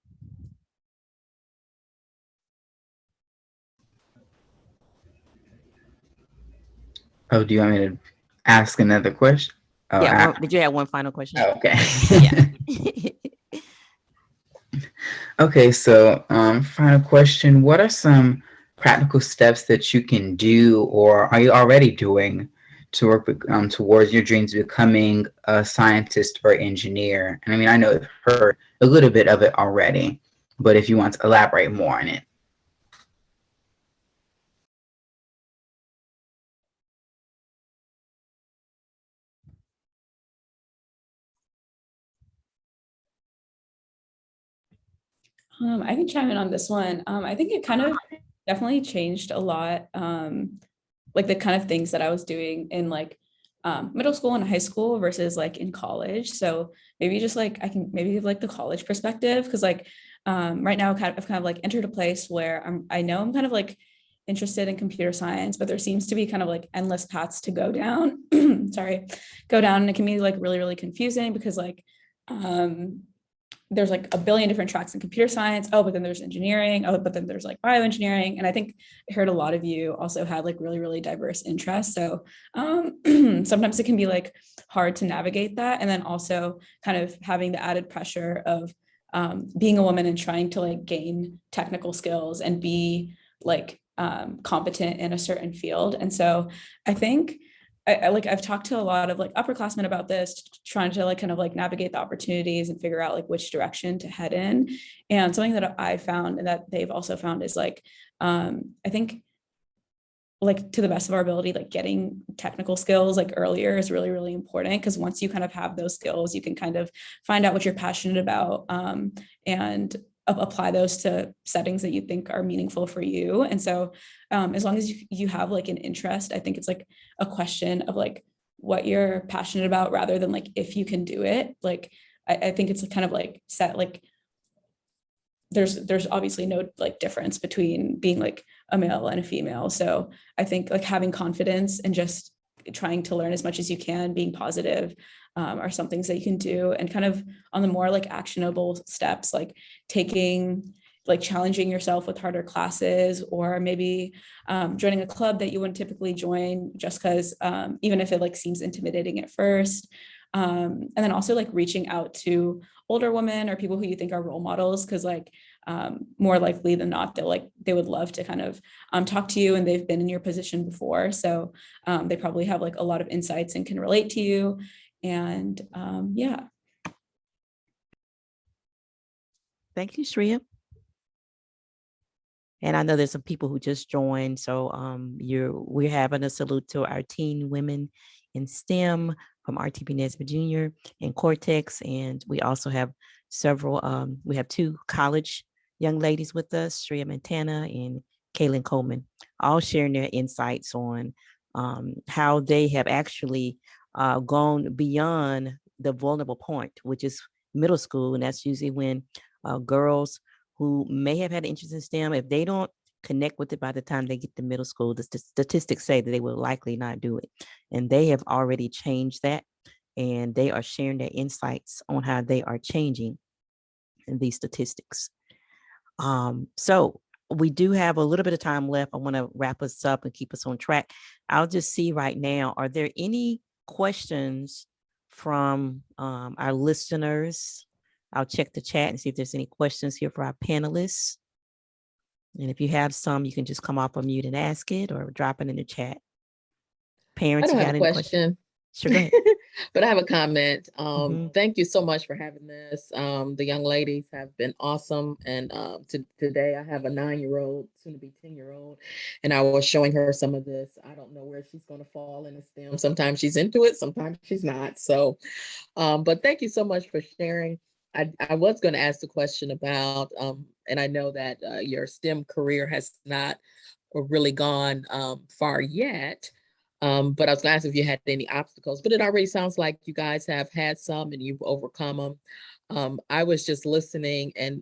oh, do you want me to ask another question? Oh, Yeah, did you have one final question? oh, okay. Yeah. Okay, so final question. What are some practical steps that you can do or are you already doing to work with, towards your dreams of becoming a scientist or engineer? And I mean, I know I've heard a little bit of it already, but if you want to elaborate more on it. I can chime in on this one. I think it kind of definitely changed a lot. Like the kind of things that I was doing in like middle school and high school versus like in college. So maybe just like I can maybe give like the college perspective, because like right now I've kind of like entered a place where I know I'm kind of like interested in computer science, but there seems to be kind of like endless paths to go down. Go down, and it can be like really, really confusing because like there's like a billion different tracks in computer science. Oh, but then there's engineering. Oh, but then there's like bioengineering. And I think I heard a lot of you also had like really, really diverse interests. So sometimes it can be like hard to navigate that. And then also kind of having the added pressure of being a woman and trying to like gain technical skills and be like competent in a certain field. And so I think I've talked to a lot of like upperclassmen about this, trying to like kind of like navigate the opportunities and figure out like which direction to head in. And something that I found and that they've also found is like, I think like to the best of our ability, like getting technical skills like earlier is really, really important, because once you kind of have those skills, you can kind of find out what you're passionate about and apply those to settings that you think are meaningful for you. And so as long as you have like an interest, I think it's like a question of like what you're passionate about rather than like if you can do it. Like I think it's kind of like set, like there's obviously no like difference between being like a male and a female. So I think like having confidence and just trying to learn as much as you can, being positive, are some things that you can do. And kind of on the more like actionable steps, like challenging yourself with harder classes, or maybe joining a club that you wouldn't typically join just because even if it like seems intimidating at first. And then also like reaching out to older women or people who you think are role models, because like more likely than not, they would love to kind of talk to you, and they've been in your position before. So they probably have like a lot of insights and can relate to you. And yeah. Thank you, Shreya. And I know there's some people who just joined. So we're having a salute to our teen women in STEM from RTP NSBE Jr. and Cortechs. And we also have several, we have 2 college young ladies with us, Shreya Montana and Kailyn Coleman, all sharing their insights on how they have actually gone beyond the vulnerable point, which is middle school. And that's usually when girls who may have had an interest in STEM, if they don't connect with it by the time they get to middle school, the statistics say that they will likely not do it. And they have already changed that. And they are sharing their insights on how they are changing these statistics. So we do have a little bit of time left. I want to wrap us up and keep us on track. I'll just see right now, are there any questions from our listeners? I'll check the chat and see if there's any questions here for our panelists. And if you have some, you can just come off of mute and ask it, or drop it in the chat. Parents, I don't you have got a any question. Sure, go ahead. But I have a comment. Mhm. Thank you so much for having this. The young ladies have been awesome. And today I have a 9-year-old, soon to be 10-year-old, and I was showing her some of this. I don't know where she's going to fall in the STEM. Sometimes she's into it, sometimes she's not. So, but thank you so much for sharing. I was going to ask the question about, and I know that your STEM career has not really gone far yet. But I was going to ask if you had any obstacles, but it already sounds like you guys have had some and you've overcome them. I was just listening and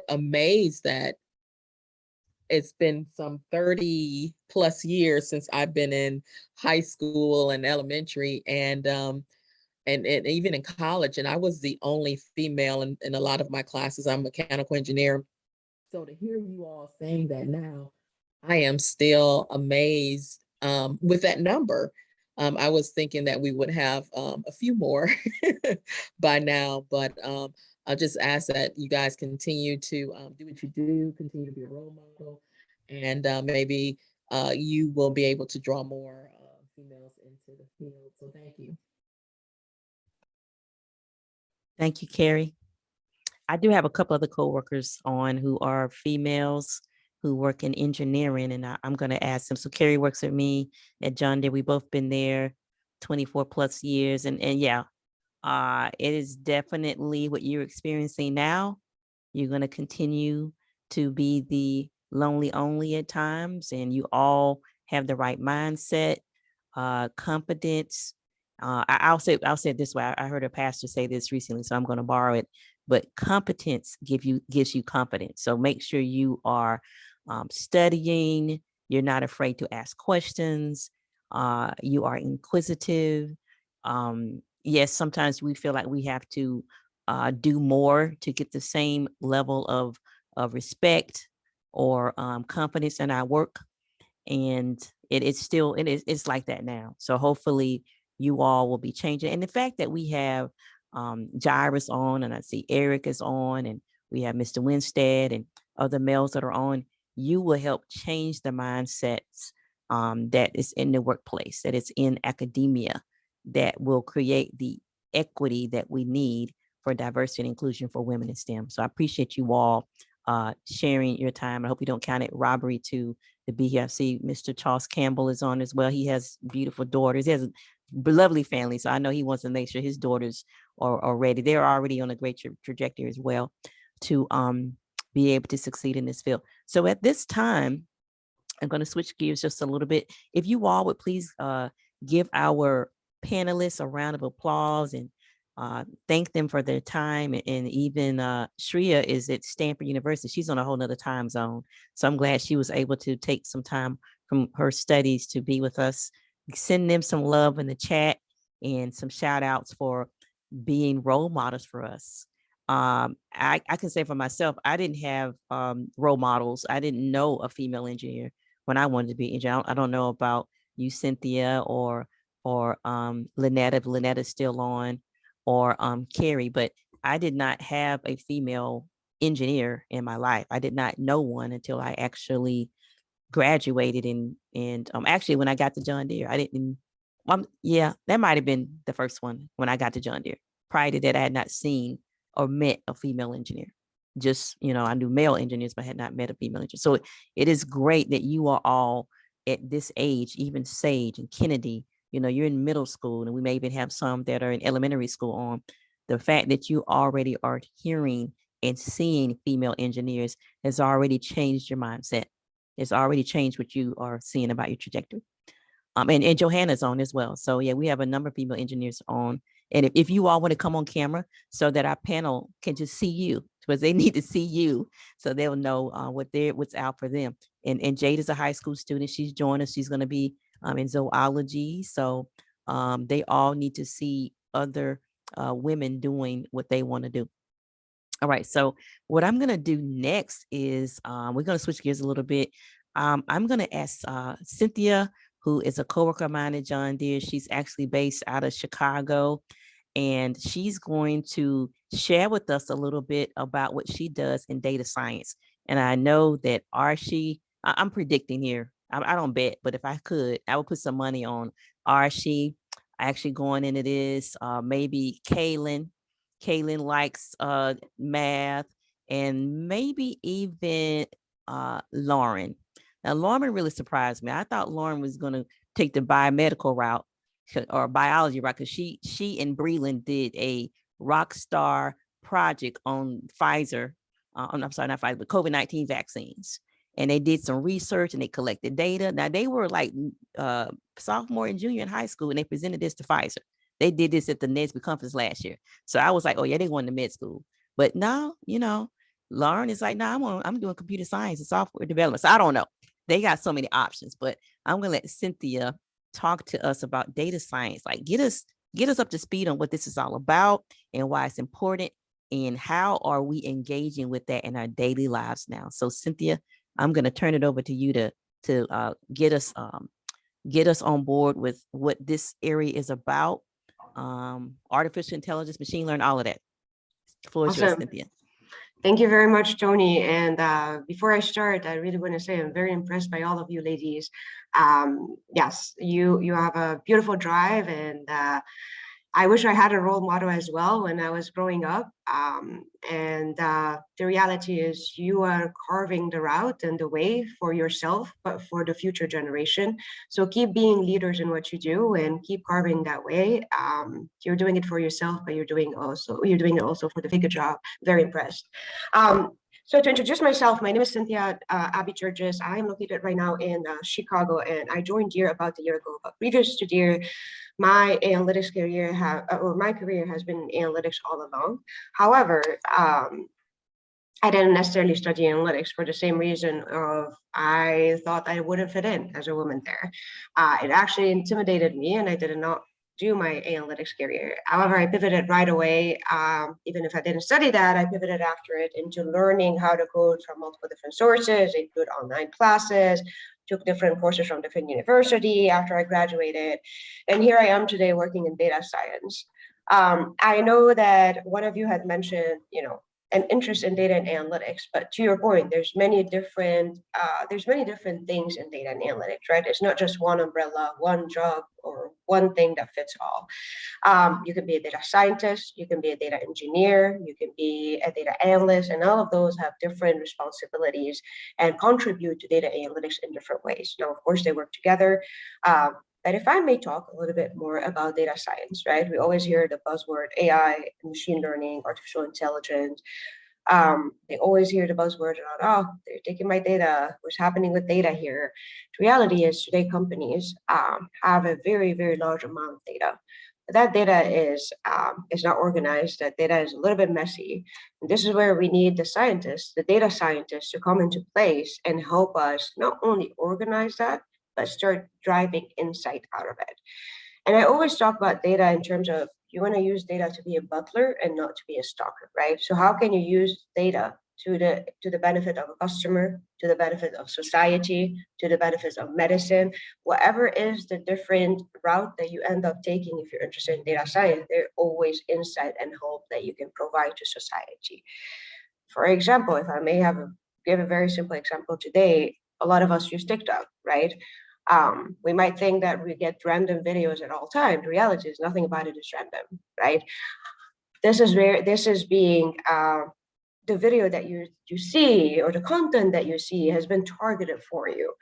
amazed that it's been some 30 plus years since I've been in high school and elementary, and even in college. And I was the only female in a lot of my classes. I'm a mechanical engineer. So to hear you all saying that now, I am still amazed with that number. I was thinking that we would have a few more by now, but I'll just ask that you guys continue to do what you do, continue to be a role model, and maybe you will be able to draw more females into the field. So thank you. Thank you, Carrie. I do have a couple other coworkers on who are females who work in engineering, and I'm going to ask them. So Carrie works with me at John Deere. We both been there 24 plus years, and yeah, it is definitely what you're experiencing now. You're going to continue to be the lonely only at times, and you all have the right mindset, competence. I'll say it this way. I heard a pastor say this recently, so I'm going to borrow it. But competence gives you confidence. So make sure you are studying. You're not afraid to ask questions. You are inquisitive. Yes, sometimes we feel like we have to do more to get the same level of respect or confidence in our work. And it's like that now. So hopefully you all will be changing. And the fact that we have Jairus on, and I see Eric is on, and we have Mr. Winstead and other males that are on, you will help change the mindsets that is in the workplace, that is in academia, that will create the equity that we need for diversity and inclusion for women in STEM. So I appreciate you all sharing your time. I hope you don't count it robbery to be here. I see Mr. Charles Campbell is on as well. He has beautiful daughters. He has a lovely family. So I know he wants to make sure his daughters are ready. They're already on a great trajectory as well. to be able to succeed in this field. So at this time, I'm going to switch gears just a little bit. If you all would please give our panelists a round of applause and thank them for their time. And even Shreya is at Stanford University. She's on a whole nother time zone. So I'm glad she was able to take some time from her studies to be with us. Send them some love in the chat and some shout outs for being role models for us. I can say for myself, I didn't have role models. I didn't know a female engineer when I wanted to be an engineer. I don't know about you, Cynthia, or Lynette, if Lynetta's still on, or Carrie, but I did not have a female engineer in my life. I did not know one until I actually graduated and actually when I got to John Deere, I didn't. Yeah, that might have been the first one when I got to John Deere. Prior to that, I had not seen or met a female engineer. Just, I knew male engineers, but had not met a female engineer. So it is great that you are all at this age, even Sage and Kennedy, you're in middle school, and we may even have some that are in elementary school on. The fact that you already are hearing and seeing female engineers has already changed your mindset. It's already changed what you are seeing about your trajectory. And Johanna's on as well. So yeah, we have a number of female engineers on. And if you all want to come on camera so that our panel can just see you, because they need to see you so they'll know what's out for them. And Jade is a high school student. She's joined us. She's going to be in zoology. So they all need to see other women doing what they want to do. All right. So what I'm going to do next is we're going to switch gears a little bit. I'm going to ask Cynthia, who is a coworker of mine at John Deere. She's actually based out of Chicago, and she's going to share with us a little bit about what she does in data science. And I know that I'm predicting here. I don't bet, but if I could, I would put some money on Archie actually going into this. Maybe Kailyn likes math, and maybe even Lauren. Now, Lauren really surprised me. I thought Lauren was going to take the biomedical route or biology route, because she and Breland did a rock star project on Pfizer. I'm sorry, not Pfizer, but COVID-19 vaccines. And they did some research and they collected data. Now, they were like sophomore and junior in high school, and they presented this to Pfizer. They did this at the NSBE conference last year. So I was like, oh, yeah, they going to med school. But now, Lauren is like, no, I'm doing computer science and software development. So I don't know. They got so many options, but I'm going to let Cynthia talk to us about data science. Like get us up to speed on what this is all about and why it's important, and how are we engaging with that in our daily lives now. So Cynthia, I'm going to turn it over to you to get us on board with what this area is about. Artificial intelligence, machine learning, all of that. The floor is yours, Cynthia. Thank you very much, Tony. And before I start, I really want to say I'm very impressed by all of you ladies. Yes, you have a beautiful drive, and I wish I had a role model as well when I was growing up. The reality is you are carving the route and the way for yourself, but for the future generation. So keep being leaders in what you do and keep carving that way. You're doing it for yourself, but you're doing it also for the bigger job. Very impressed. So to introduce myself, my name is Cynthia Abby Churches. I am located right now in Chicago, and I joined Deere about a year ago. But previous to Deere, my analytics career my career has been analytics all along. However, I didn't necessarily study analytics for the same reason of I thought I wouldn't fit in as a woman there. It actually intimidated me, and I did not do my analytics career. However, I pivoted right away. Even if I didn't study that, I pivoted after it into learning how to code from multiple different sources, include online classes, took different courses from different university after I graduated. And here I am today working in data science. I know that one of you had mentioned, an interest in data and analytics, but to your point, there's many different things in data and analytics, right? It's not just one umbrella, one job, or one thing that fits all. You can be a data scientist, you can be a data engineer, you can be a data analyst, and all of those have different responsibilities and contribute to data analytics in different ways. Now, of course, they work together. But if I may talk a little bit more about data science, right? We always hear the buzzword AI, machine learning, artificial intelligence. They always hear the buzzword around, oh, they're taking my data. What's happening with data here? The reality is today companies have a very, very large amount of data. But that data is not organized. That data is a little bit messy. And this is where we need the scientists, the data scientists, to come into place and help us not only organize that, but start driving insight out of it. And I always talk about data in terms of you want to use data to be a butler and not to be a stalker, right? So how can you use data to the benefit of a customer, to the benefit of society, to the benefits of medicine, whatever is the different route that you end up taking if you're interested in data science, there's always insight and hope that you can provide to society. For example, if I may give a very simple example today, a lot of us use TikTok, right? We might think that we get random videos at all times. The reality is nothing about it is random, right? This is being the video that you see or the content that you see has been targeted for you.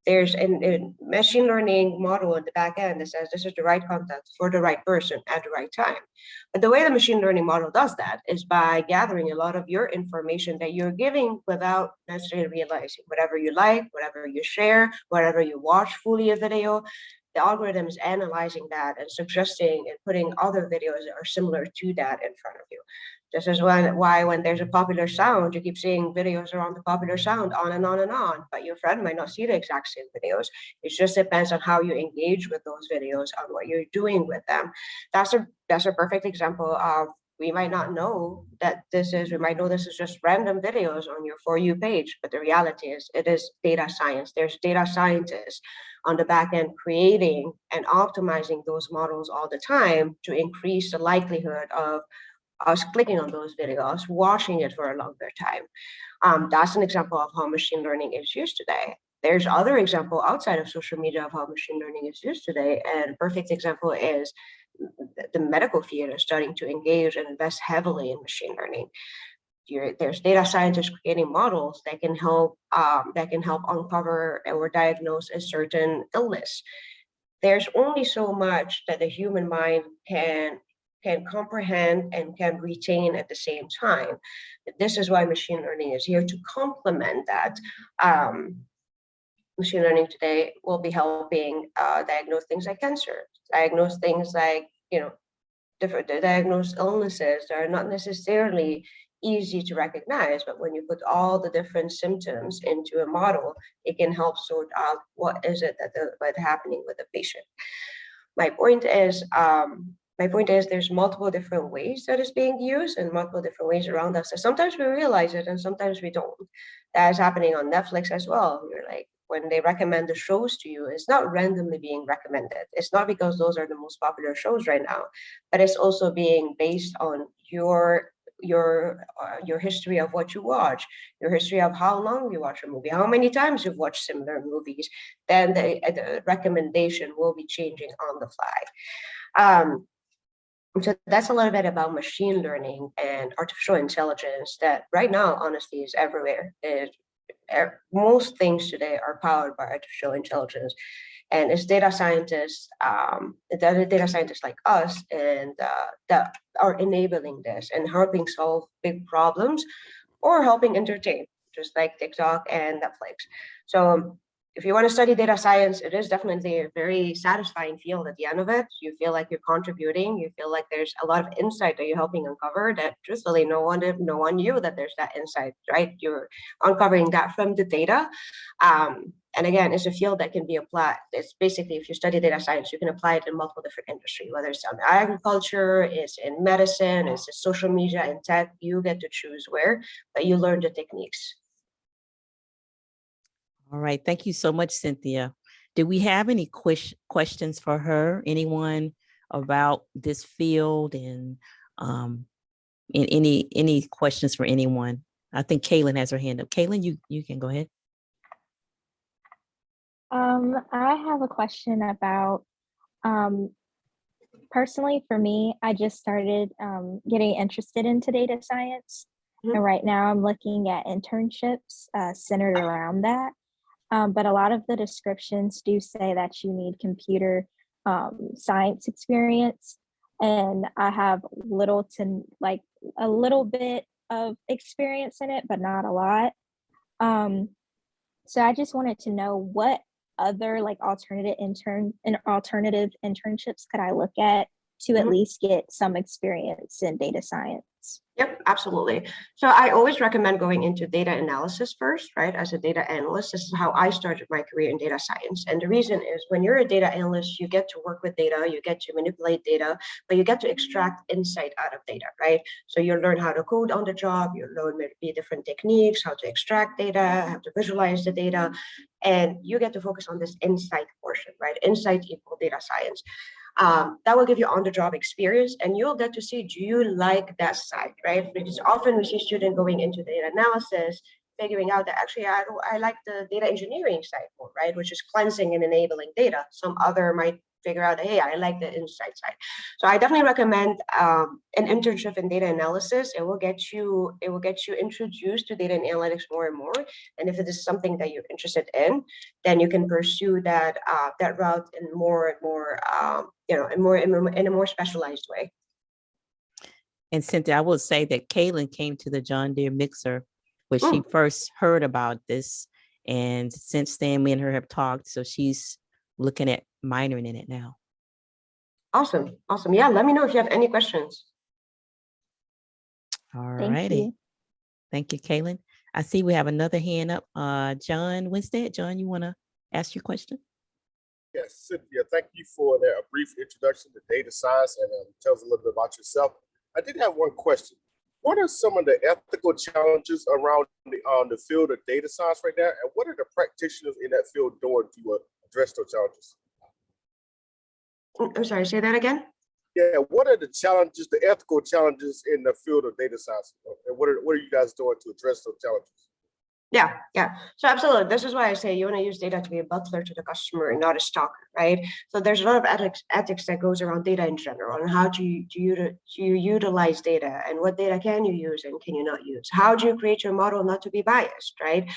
There's a machine learning model in the back end that says this is the right content for the right person at the right time. But the way the machine learning model does that is by gathering a lot of your information that you're giving without necessarily realizing. Whatever you like, whatever you share, whatever you watch fully a video, the algorithm is analyzing that and suggesting and putting other videos that are similar to that in front of you. This is why when there's a popular sound, you keep seeing videos around the popular sound on and on and on, but your friend might not see the exact same videos. It just depends on how you engage with those videos, on what you're doing with them. That's a perfect example of we might not know that we might know this is just random videos on your For You page, but the reality is it is data science. There's data scientists on the back end creating and optimizing those models all the time to increase the likelihood of us clicking on those videos, watching it for a longer time. That's an example of how machine learning is used today. There's other example outside of social media of how machine learning is used today. And a perfect example is the medical field is starting to engage and invest heavily in machine learning. There's data scientists creating models that can help uncover or diagnose a certain illness. There's only so much that the human mind can comprehend and can retain at the same time. This is why machine learning is here to complement that. Machine learning today will be helping diagnose things like cancer, diagnose things like, diagnose illnesses that are not necessarily easy to recognize, but when you put all the different symptoms into a model, it can help sort out what is it that's happening with the patient. My point is there's multiple different ways that it's being used and multiple different ways around us. So sometimes we realize it and sometimes we don't. That is happening on Netflix as well. You're like, when they recommend the shows to you, it's not randomly being recommended. It's not because those are the most popular shows right now, but it's also being based on your history of what you watch, your history of how long you watch a movie, how many times you've watched similar movies. Then the recommendation will be changing on the fly. So that's a little bit about machine learning and artificial intelligence that right now, honestly, is everywhere. Most things today are powered by artificial intelligence. And it's data scientists, data scientists like us, and that are enabling this and helping solve big problems or helping entertain, just like TikTok and Netflix. So if you want to study data science, it is definitely a very satisfying field at the end of it. You feel like you're contributing. You feel like there's a lot of insight that you're helping uncover that truthfully no one knew that there's that insight, right? You're uncovering that from the data. And again, it's a field that can be applied. It's basically, if you study data science, you can apply it in multiple different industries, whether it's on agriculture, it's in medicine, it's in social media, and tech. You get to choose where, but you learn the techniques. All right. Thank you so much, Cynthia. Do we have any questions for her? Anyone about this field and any questions for anyone? I think Kailyn has her hand up. Kailyn, you can go ahead. I have a question about, personally for me, I just started getting interested into data science. Mm-hmm. And right now I'm looking at internships centered around that. But a lot of the descriptions do say that you need computer science experience. And I have a little bit of experience in it, but not a lot. So I just wanted to know what other like alternative internships could I look at to at least get some experience in data science? Yep, absolutely. So I always recommend going into data analysis first, right? As a data analyst, this is how I started my career in data science. And the reason is when you're a data analyst, you get to work with data, you get to manipulate data, but you get to extract insight out of data, right? So you learn how to code on the job, you learn maybe different techniques, how to extract data, how to visualize the data, and you get to focus on this insight portion, right? Insight equal data science. That will give you on-the-job experience, and you'll get to see, do you like that side, right? Because often we see students going into data analysis, figuring out that actually I like the data engineering side more, right? Which is cleansing and enabling data. Some other might figure out, hey, I like the insight side. So I definitely recommend an internship in data analysis. It will get you introduced to data and analytics more and more. And if it is something that you're interested in, then you can pursue that that route in more and more, in a more specialized way. And Cynthia, I will say that Kailyn came to the John Deere mixer when she first heard about this. And since then, me and her have talked. So she's looking at minoring in it now. Awesome. Awesome. Yeah. Let me know if you have any questions. All righty. Thank you, Kailyn. I see we have another hand up. John Winstead. John, you want to ask your question? Yes, Cynthia, thank you for that brief introduction to data science and tell us a little bit about yourself. I did have one question. What are some of the ethical challenges around the field of data science right now? And what are the practitioners in that field doing to address those challenges? I'm sorry, say that again? Yeah, what are the challenges, the ethical challenges in the field of data science? And what are you guys doing to address those challenges? Yeah. So absolutely. This is why I say you want to use data to be a butler to the customer and not a stalker, right? So there's a lot of ethics that goes around data in general, and how do you utilize data, and what data can you use and can you not use? How do you create your model not to be biased, right?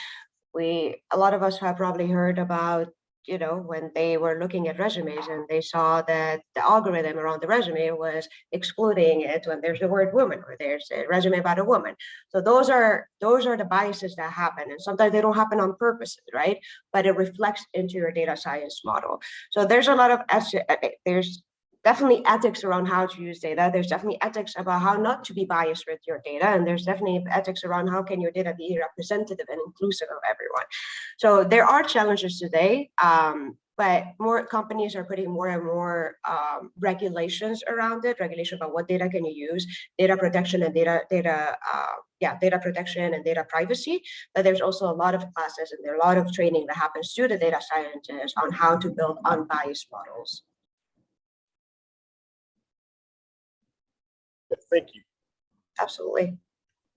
A lot of us have probably heard about, when they were looking at resumes and they saw that the algorithm around the resume was excluding it when there's the word woman or there's a resume about a woman. So those are the biases that happen, and sometimes they don't happen on purpose, right? But it reflects into your data science model. So there's a lot of there's definitely ethics around how to use data. There's definitely ethics about how not to be biased with your data. And there's definitely ethics around how can your data be representative and inclusive of everyone. So there are challenges today, but more companies are putting more and more regulations around it, regulation about what data can you use, data protection and data protection and data privacy. But there's also a lot of classes and there are a lot of training that happens to the data scientists on how to build unbiased models. Thank you. Absolutely.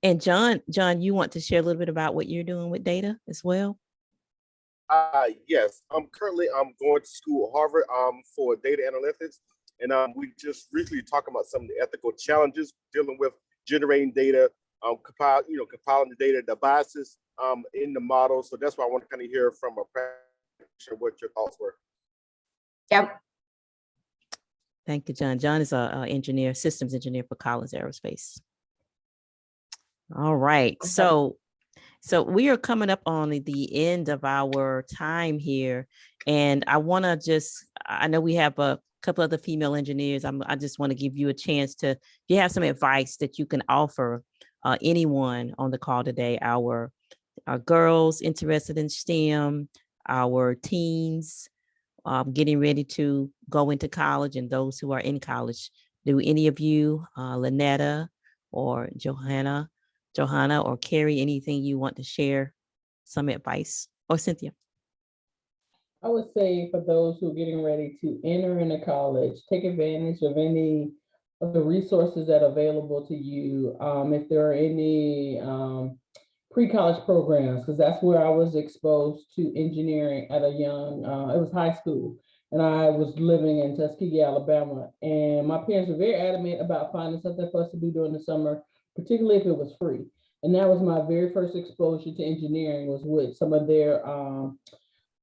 And John, you want to share a little bit about what you're doing with data as well? Yes, I'm going to school at Harvard for data analytics, and we just recently talking about some of the ethical challenges dealing with generating data, compiling the data, the biases in the model. So that's why I want to kind of hear from a practitioner what your thoughts were. Yep. Thank you, John. John is a engineer, systems engineer for Collins Aerospace. All right. Okay. So we are coming up on the end of our time here. And I know we have a couple other female engineers. I just want to give you a chance if you have some advice that you can offer anyone on the call today, our girls interested in STEM, our teens, getting ready to go into college, and those who are in college. Do any of you, Lynetta or Johanna or Carrie, anything you want to share, some advice? Or Cynthia? I would say for those who are getting ready to enter into college, take advantage of any of the resources that are available to you. If there are any pre-college programs, because that's where I was exposed to engineering at a young, it was high school, and I was living in Tuskegee, Alabama. And my parents were very adamant about finding something for us to do during the summer, particularly if it was free. And that was my very first exposure to engineering, was with some of their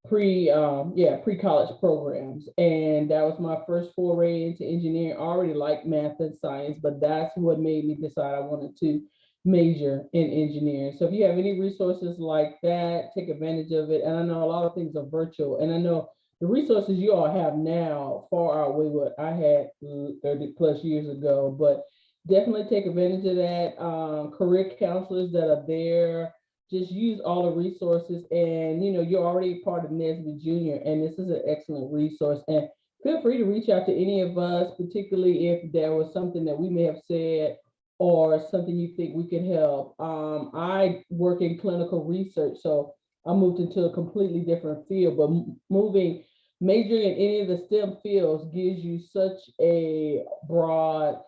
pre-college programs. And that was my first foray into engineering. I already liked math and science, but that's what made me decide I wanted to major in engineering. So if you have any resources like that, take advantage of it. And I know a lot of things are virtual, and I know the resources you all have now far outweigh what I had 30 plus years ago, but definitely take advantage of that. Career counselors that are there, just use all the resources. And you're already part of NSBE Jr, and this is an excellent resource. And feel free to reach out to any of us, particularly if there was something that we may have said or something you think we can help. I work in clinical research, so I moved into a completely different field, but majoring in any of the STEM fields gives you such a broad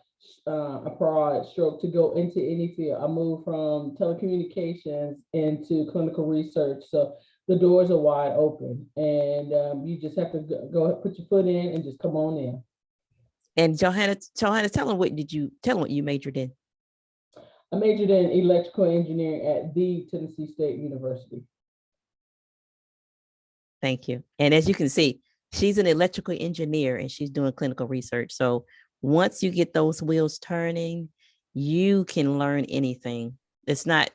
stroke to go into any field. I moved from telecommunications into clinical research, so the doors are wide open, and you just have to go put your foot in and just come on in. And Johanna, tell them what you majored in. I majored in electrical engineering at the Tennessee State University. Thank you. And as you can see, she's an electrical engineer and she's doing clinical research. So once you get those wheels turning, you can learn anything. I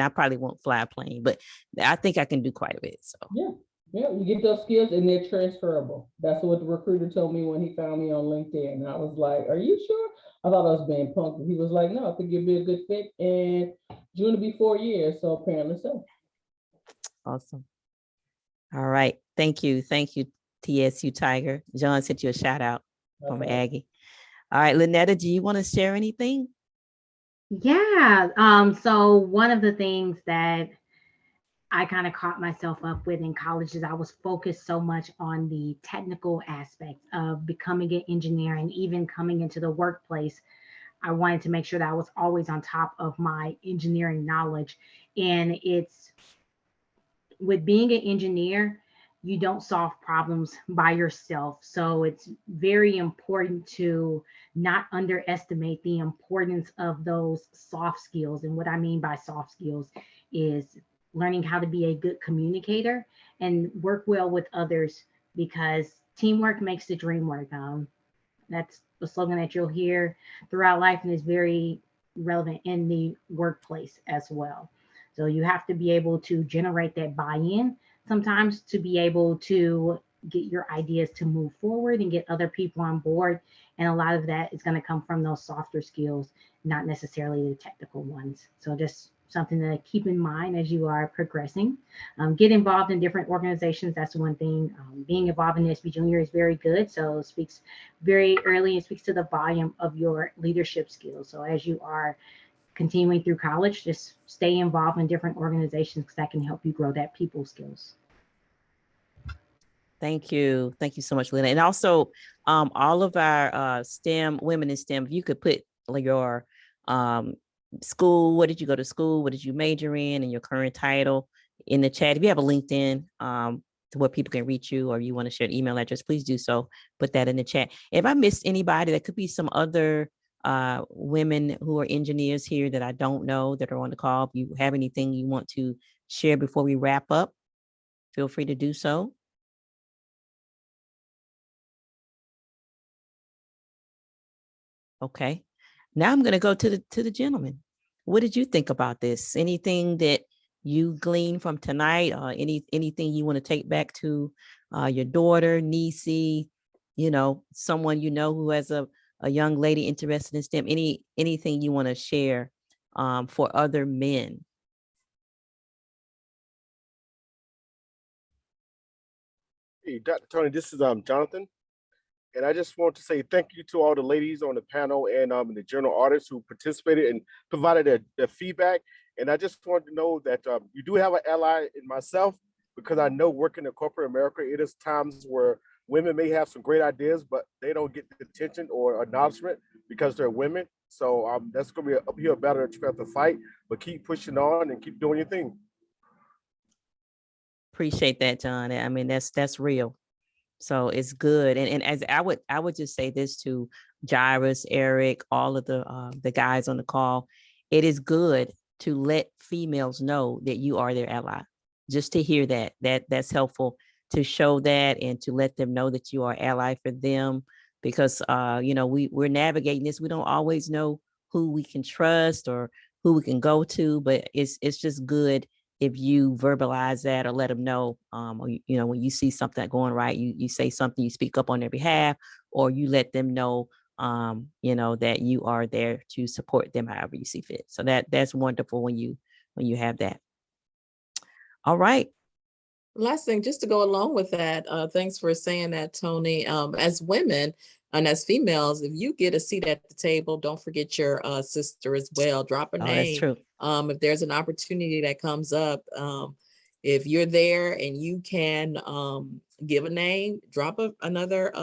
probably won't fly a plane, but I think I can do quite a bit. So yeah, you get those skills and they're transferable. That's what the recruiter told me when he found me on LinkedIn. And I was like, are you sure? I thought I was being punked. He was like, no, I think you'd be a good fit. And June will be 4 years. So apparently so. Awesome. All right. Thank you. Thank you, TSU Tiger. John sent you a shout out from Aggie. All right, Lynetta, do you want to share anything? Yeah. So one of the things that I kind of caught myself up with in college is I was focused so much on the technical aspects of becoming an engineer, and even coming into the workplace, I wanted to make sure that I was always on top of my engineering knowledge. And it's with being an engineer, you don't solve problems by yourself. So it's very important to not underestimate the importance of those soft skills. And what I mean by soft skills is learning how to be a good communicator and work well with others, because teamwork makes the dream work. That's the slogan that you'll hear throughout life and is very relevant in the workplace as well. So you have to be able to generate that buy-in sometimes to be able to get your ideas to move forward and get other people on board. And a lot of that is going to come from those softer skills, not necessarily the technical ones. So just something to keep in mind as you are progressing. Get involved in different organizations. That's one thing. Being involved in NSBE Jr is very good. So it speaks very early and speaks to the volume of your leadership skills. So as you are continuing through college, just stay involved in different organizations, because that can help you grow that people skills. Thank you. Thank you so much, Lynn. And also all of our STEM, women in STEM, if you could put your school, what did you go to school? What did you major in, and your current title in the chat. If you have a LinkedIn to where people can reach you, or you want to share an email address, please do so. Put that in the chat. If I missed anybody, there could be some other women who are engineers here that I don't know that are on the call. If you have anything you want to share before we wrap up, feel free to do so. Okay, now I'm going to go to the gentleman. What did you think about this? Anything that you gleaned from tonight, or anything you want to take back to your daughter, niece, someone who has a young lady interested in STEM? Anything you want to share for other men? Hey, Dr. Tony, this is Jonathan. And I just want to say thank you to all the ladies on the panel and the journal artists who participated and provided their feedback. And I just want to know that you do have an ally in myself, because I know working in corporate America, it is times where women may have some great ideas, but they don't get the attention or acknowledgement because they're women. So that's going to be an uphill battle that you have to fight, but keep pushing on and keep doing your thing. Appreciate that, John. I mean, that's real. So it's good. And as I would just say this to Jairus, Eric, all of the guys on the call, it is good to let females know that you are their ally. Just to hear that's helpful, to show that and to let them know that you are ally for them, because we're navigating this. We don't always know who we can trust or who we can go to, but it's just good if you verbalize that or let them know, or, you know, when you see something going right, you say something, you speak up on their behalf, or you let them know, you know, that you are there to support them however you see fit. So that's wonderful when you have that. All right. Last thing, just to go along with that, thanks for saying that, Tony. As women and as females, if you get a seat at the table, don't forget your sister as well. Drop a Oh, that's name. true. If there's an opportunity that comes up, if you're there and you can give a name, drop another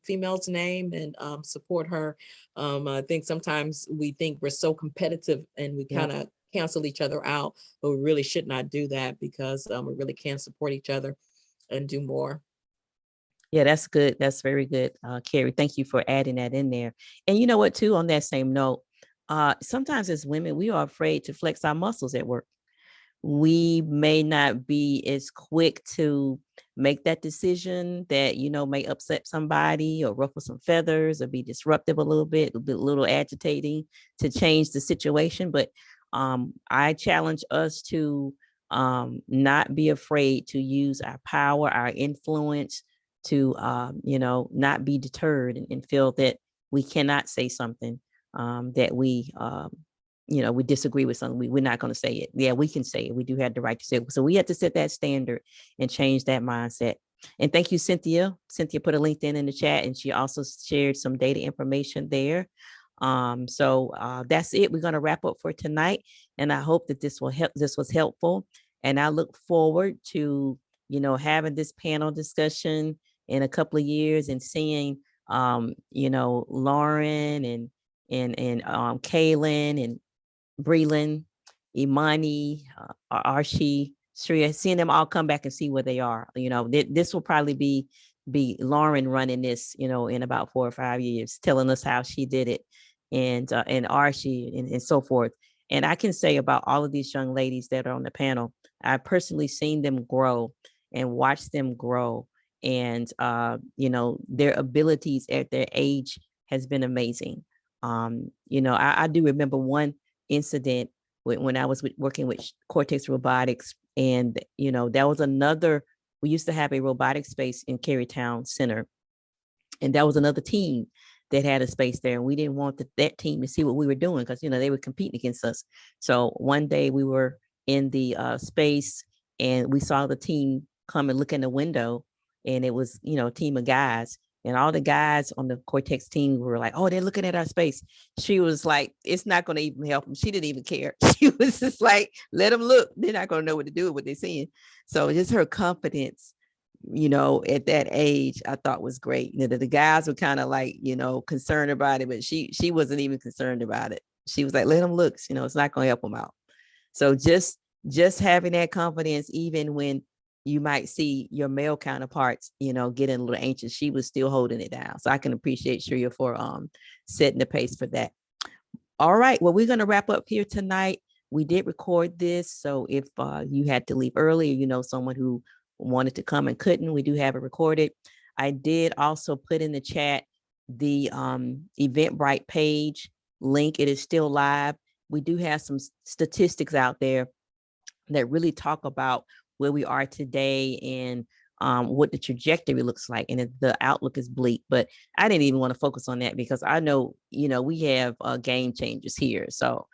female's name and support her. I think sometimes we think we're so competitive and we kind of cancel each other out, but we really should not do that because we really can support each other and do more. Yeah, that's good. That's very good, Carrie. Thank you for adding that in there. And you know what, too, on that same note, sometimes as women, we are afraid to flex our muscles at work. We may not be as quick to make that decision that, you know, may upset somebody or ruffle some feathers or be disruptive a little bit, a little agitating to change the situation. But I challenge us to not be afraid to use our power, our influence to, you know, not be deterred and feel that we cannot say something that we, you know, we disagree with something. We're not going to say it. Yeah, we can say it. We do have the right to say it. So we have to set that standard and change that mindset. And thank you, Cynthia. Cynthia put a LinkedIn in the chat and she also shared some data information there. So that's it. We're going to wrap up for tonight. And I hope that this was helpful. And I look forward to, you know, having this panel discussion in a couple of years and seeing, you know, Lauren and Kailyn and Breland, Imani, Archie, Shreya, seeing them all come back and see where they are. You know, this will probably be Lauren running this, you know, in about 4 or 5 years, telling us how she did it, and Archie and so forth. And I can say about all of these young ladies that are on the panel, I've personally seen them grow and watched them grow. And, you know, their abilities at their age has been amazing. You know, I do remember one incident when I was working with Cortechs Robotics. And, you know, that was we used to have a robotic space in Carytown Center. And that was another team that had a space there. And we didn't want that team to see what we were doing because, you know, they were competing against us. So one day we were in the space and we saw the team come and look in the window, and it was, you know, a team of guys. And all the guys on the Cortechs team were like, oh, they're looking at our space. She was like, it's not going to even help them. She didn't even care. She was just like, let them look. They're not going to know what to do with what they're seeing. So just her confidence, you know, at that age, I thought was great. You know, the guys were kind of like, you know, concerned about it, but she wasn't even concerned about it. She was like, let them look, you know, it's not going to help them out. So just having that confidence, even when you might see your male counterparts, you know, getting a little anxious, she was still holding it down. So I can appreciate Shreya for setting the pace for that. All right, well, we're going to wrap up here tonight. We did record this, so if you had to leave early, or you know someone who wanted to come and couldn't, we do have it recorded. I did also put in the chat the Eventbrite page link. It is still live. We do have some statistics out there that really talk about where we are today and what the trajectory looks like. And the outlook is bleak, but I didn't even want to focus on that because I know, you know, we have game changers here. So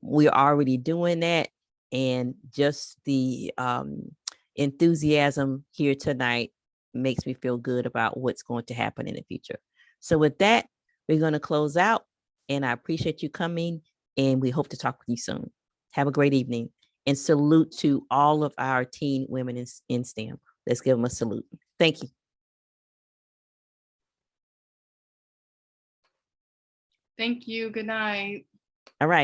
we're already doing that. And just the enthusiasm here tonight makes me feel good about what's going to happen in the future. So with that, we're going to close out, and I appreciate you coming, and we hope to talk with you soon. Have a great evening. And salute to all of our teen women in STEM. Let's give them a salute. Thank you. Thank you. Good night. All right.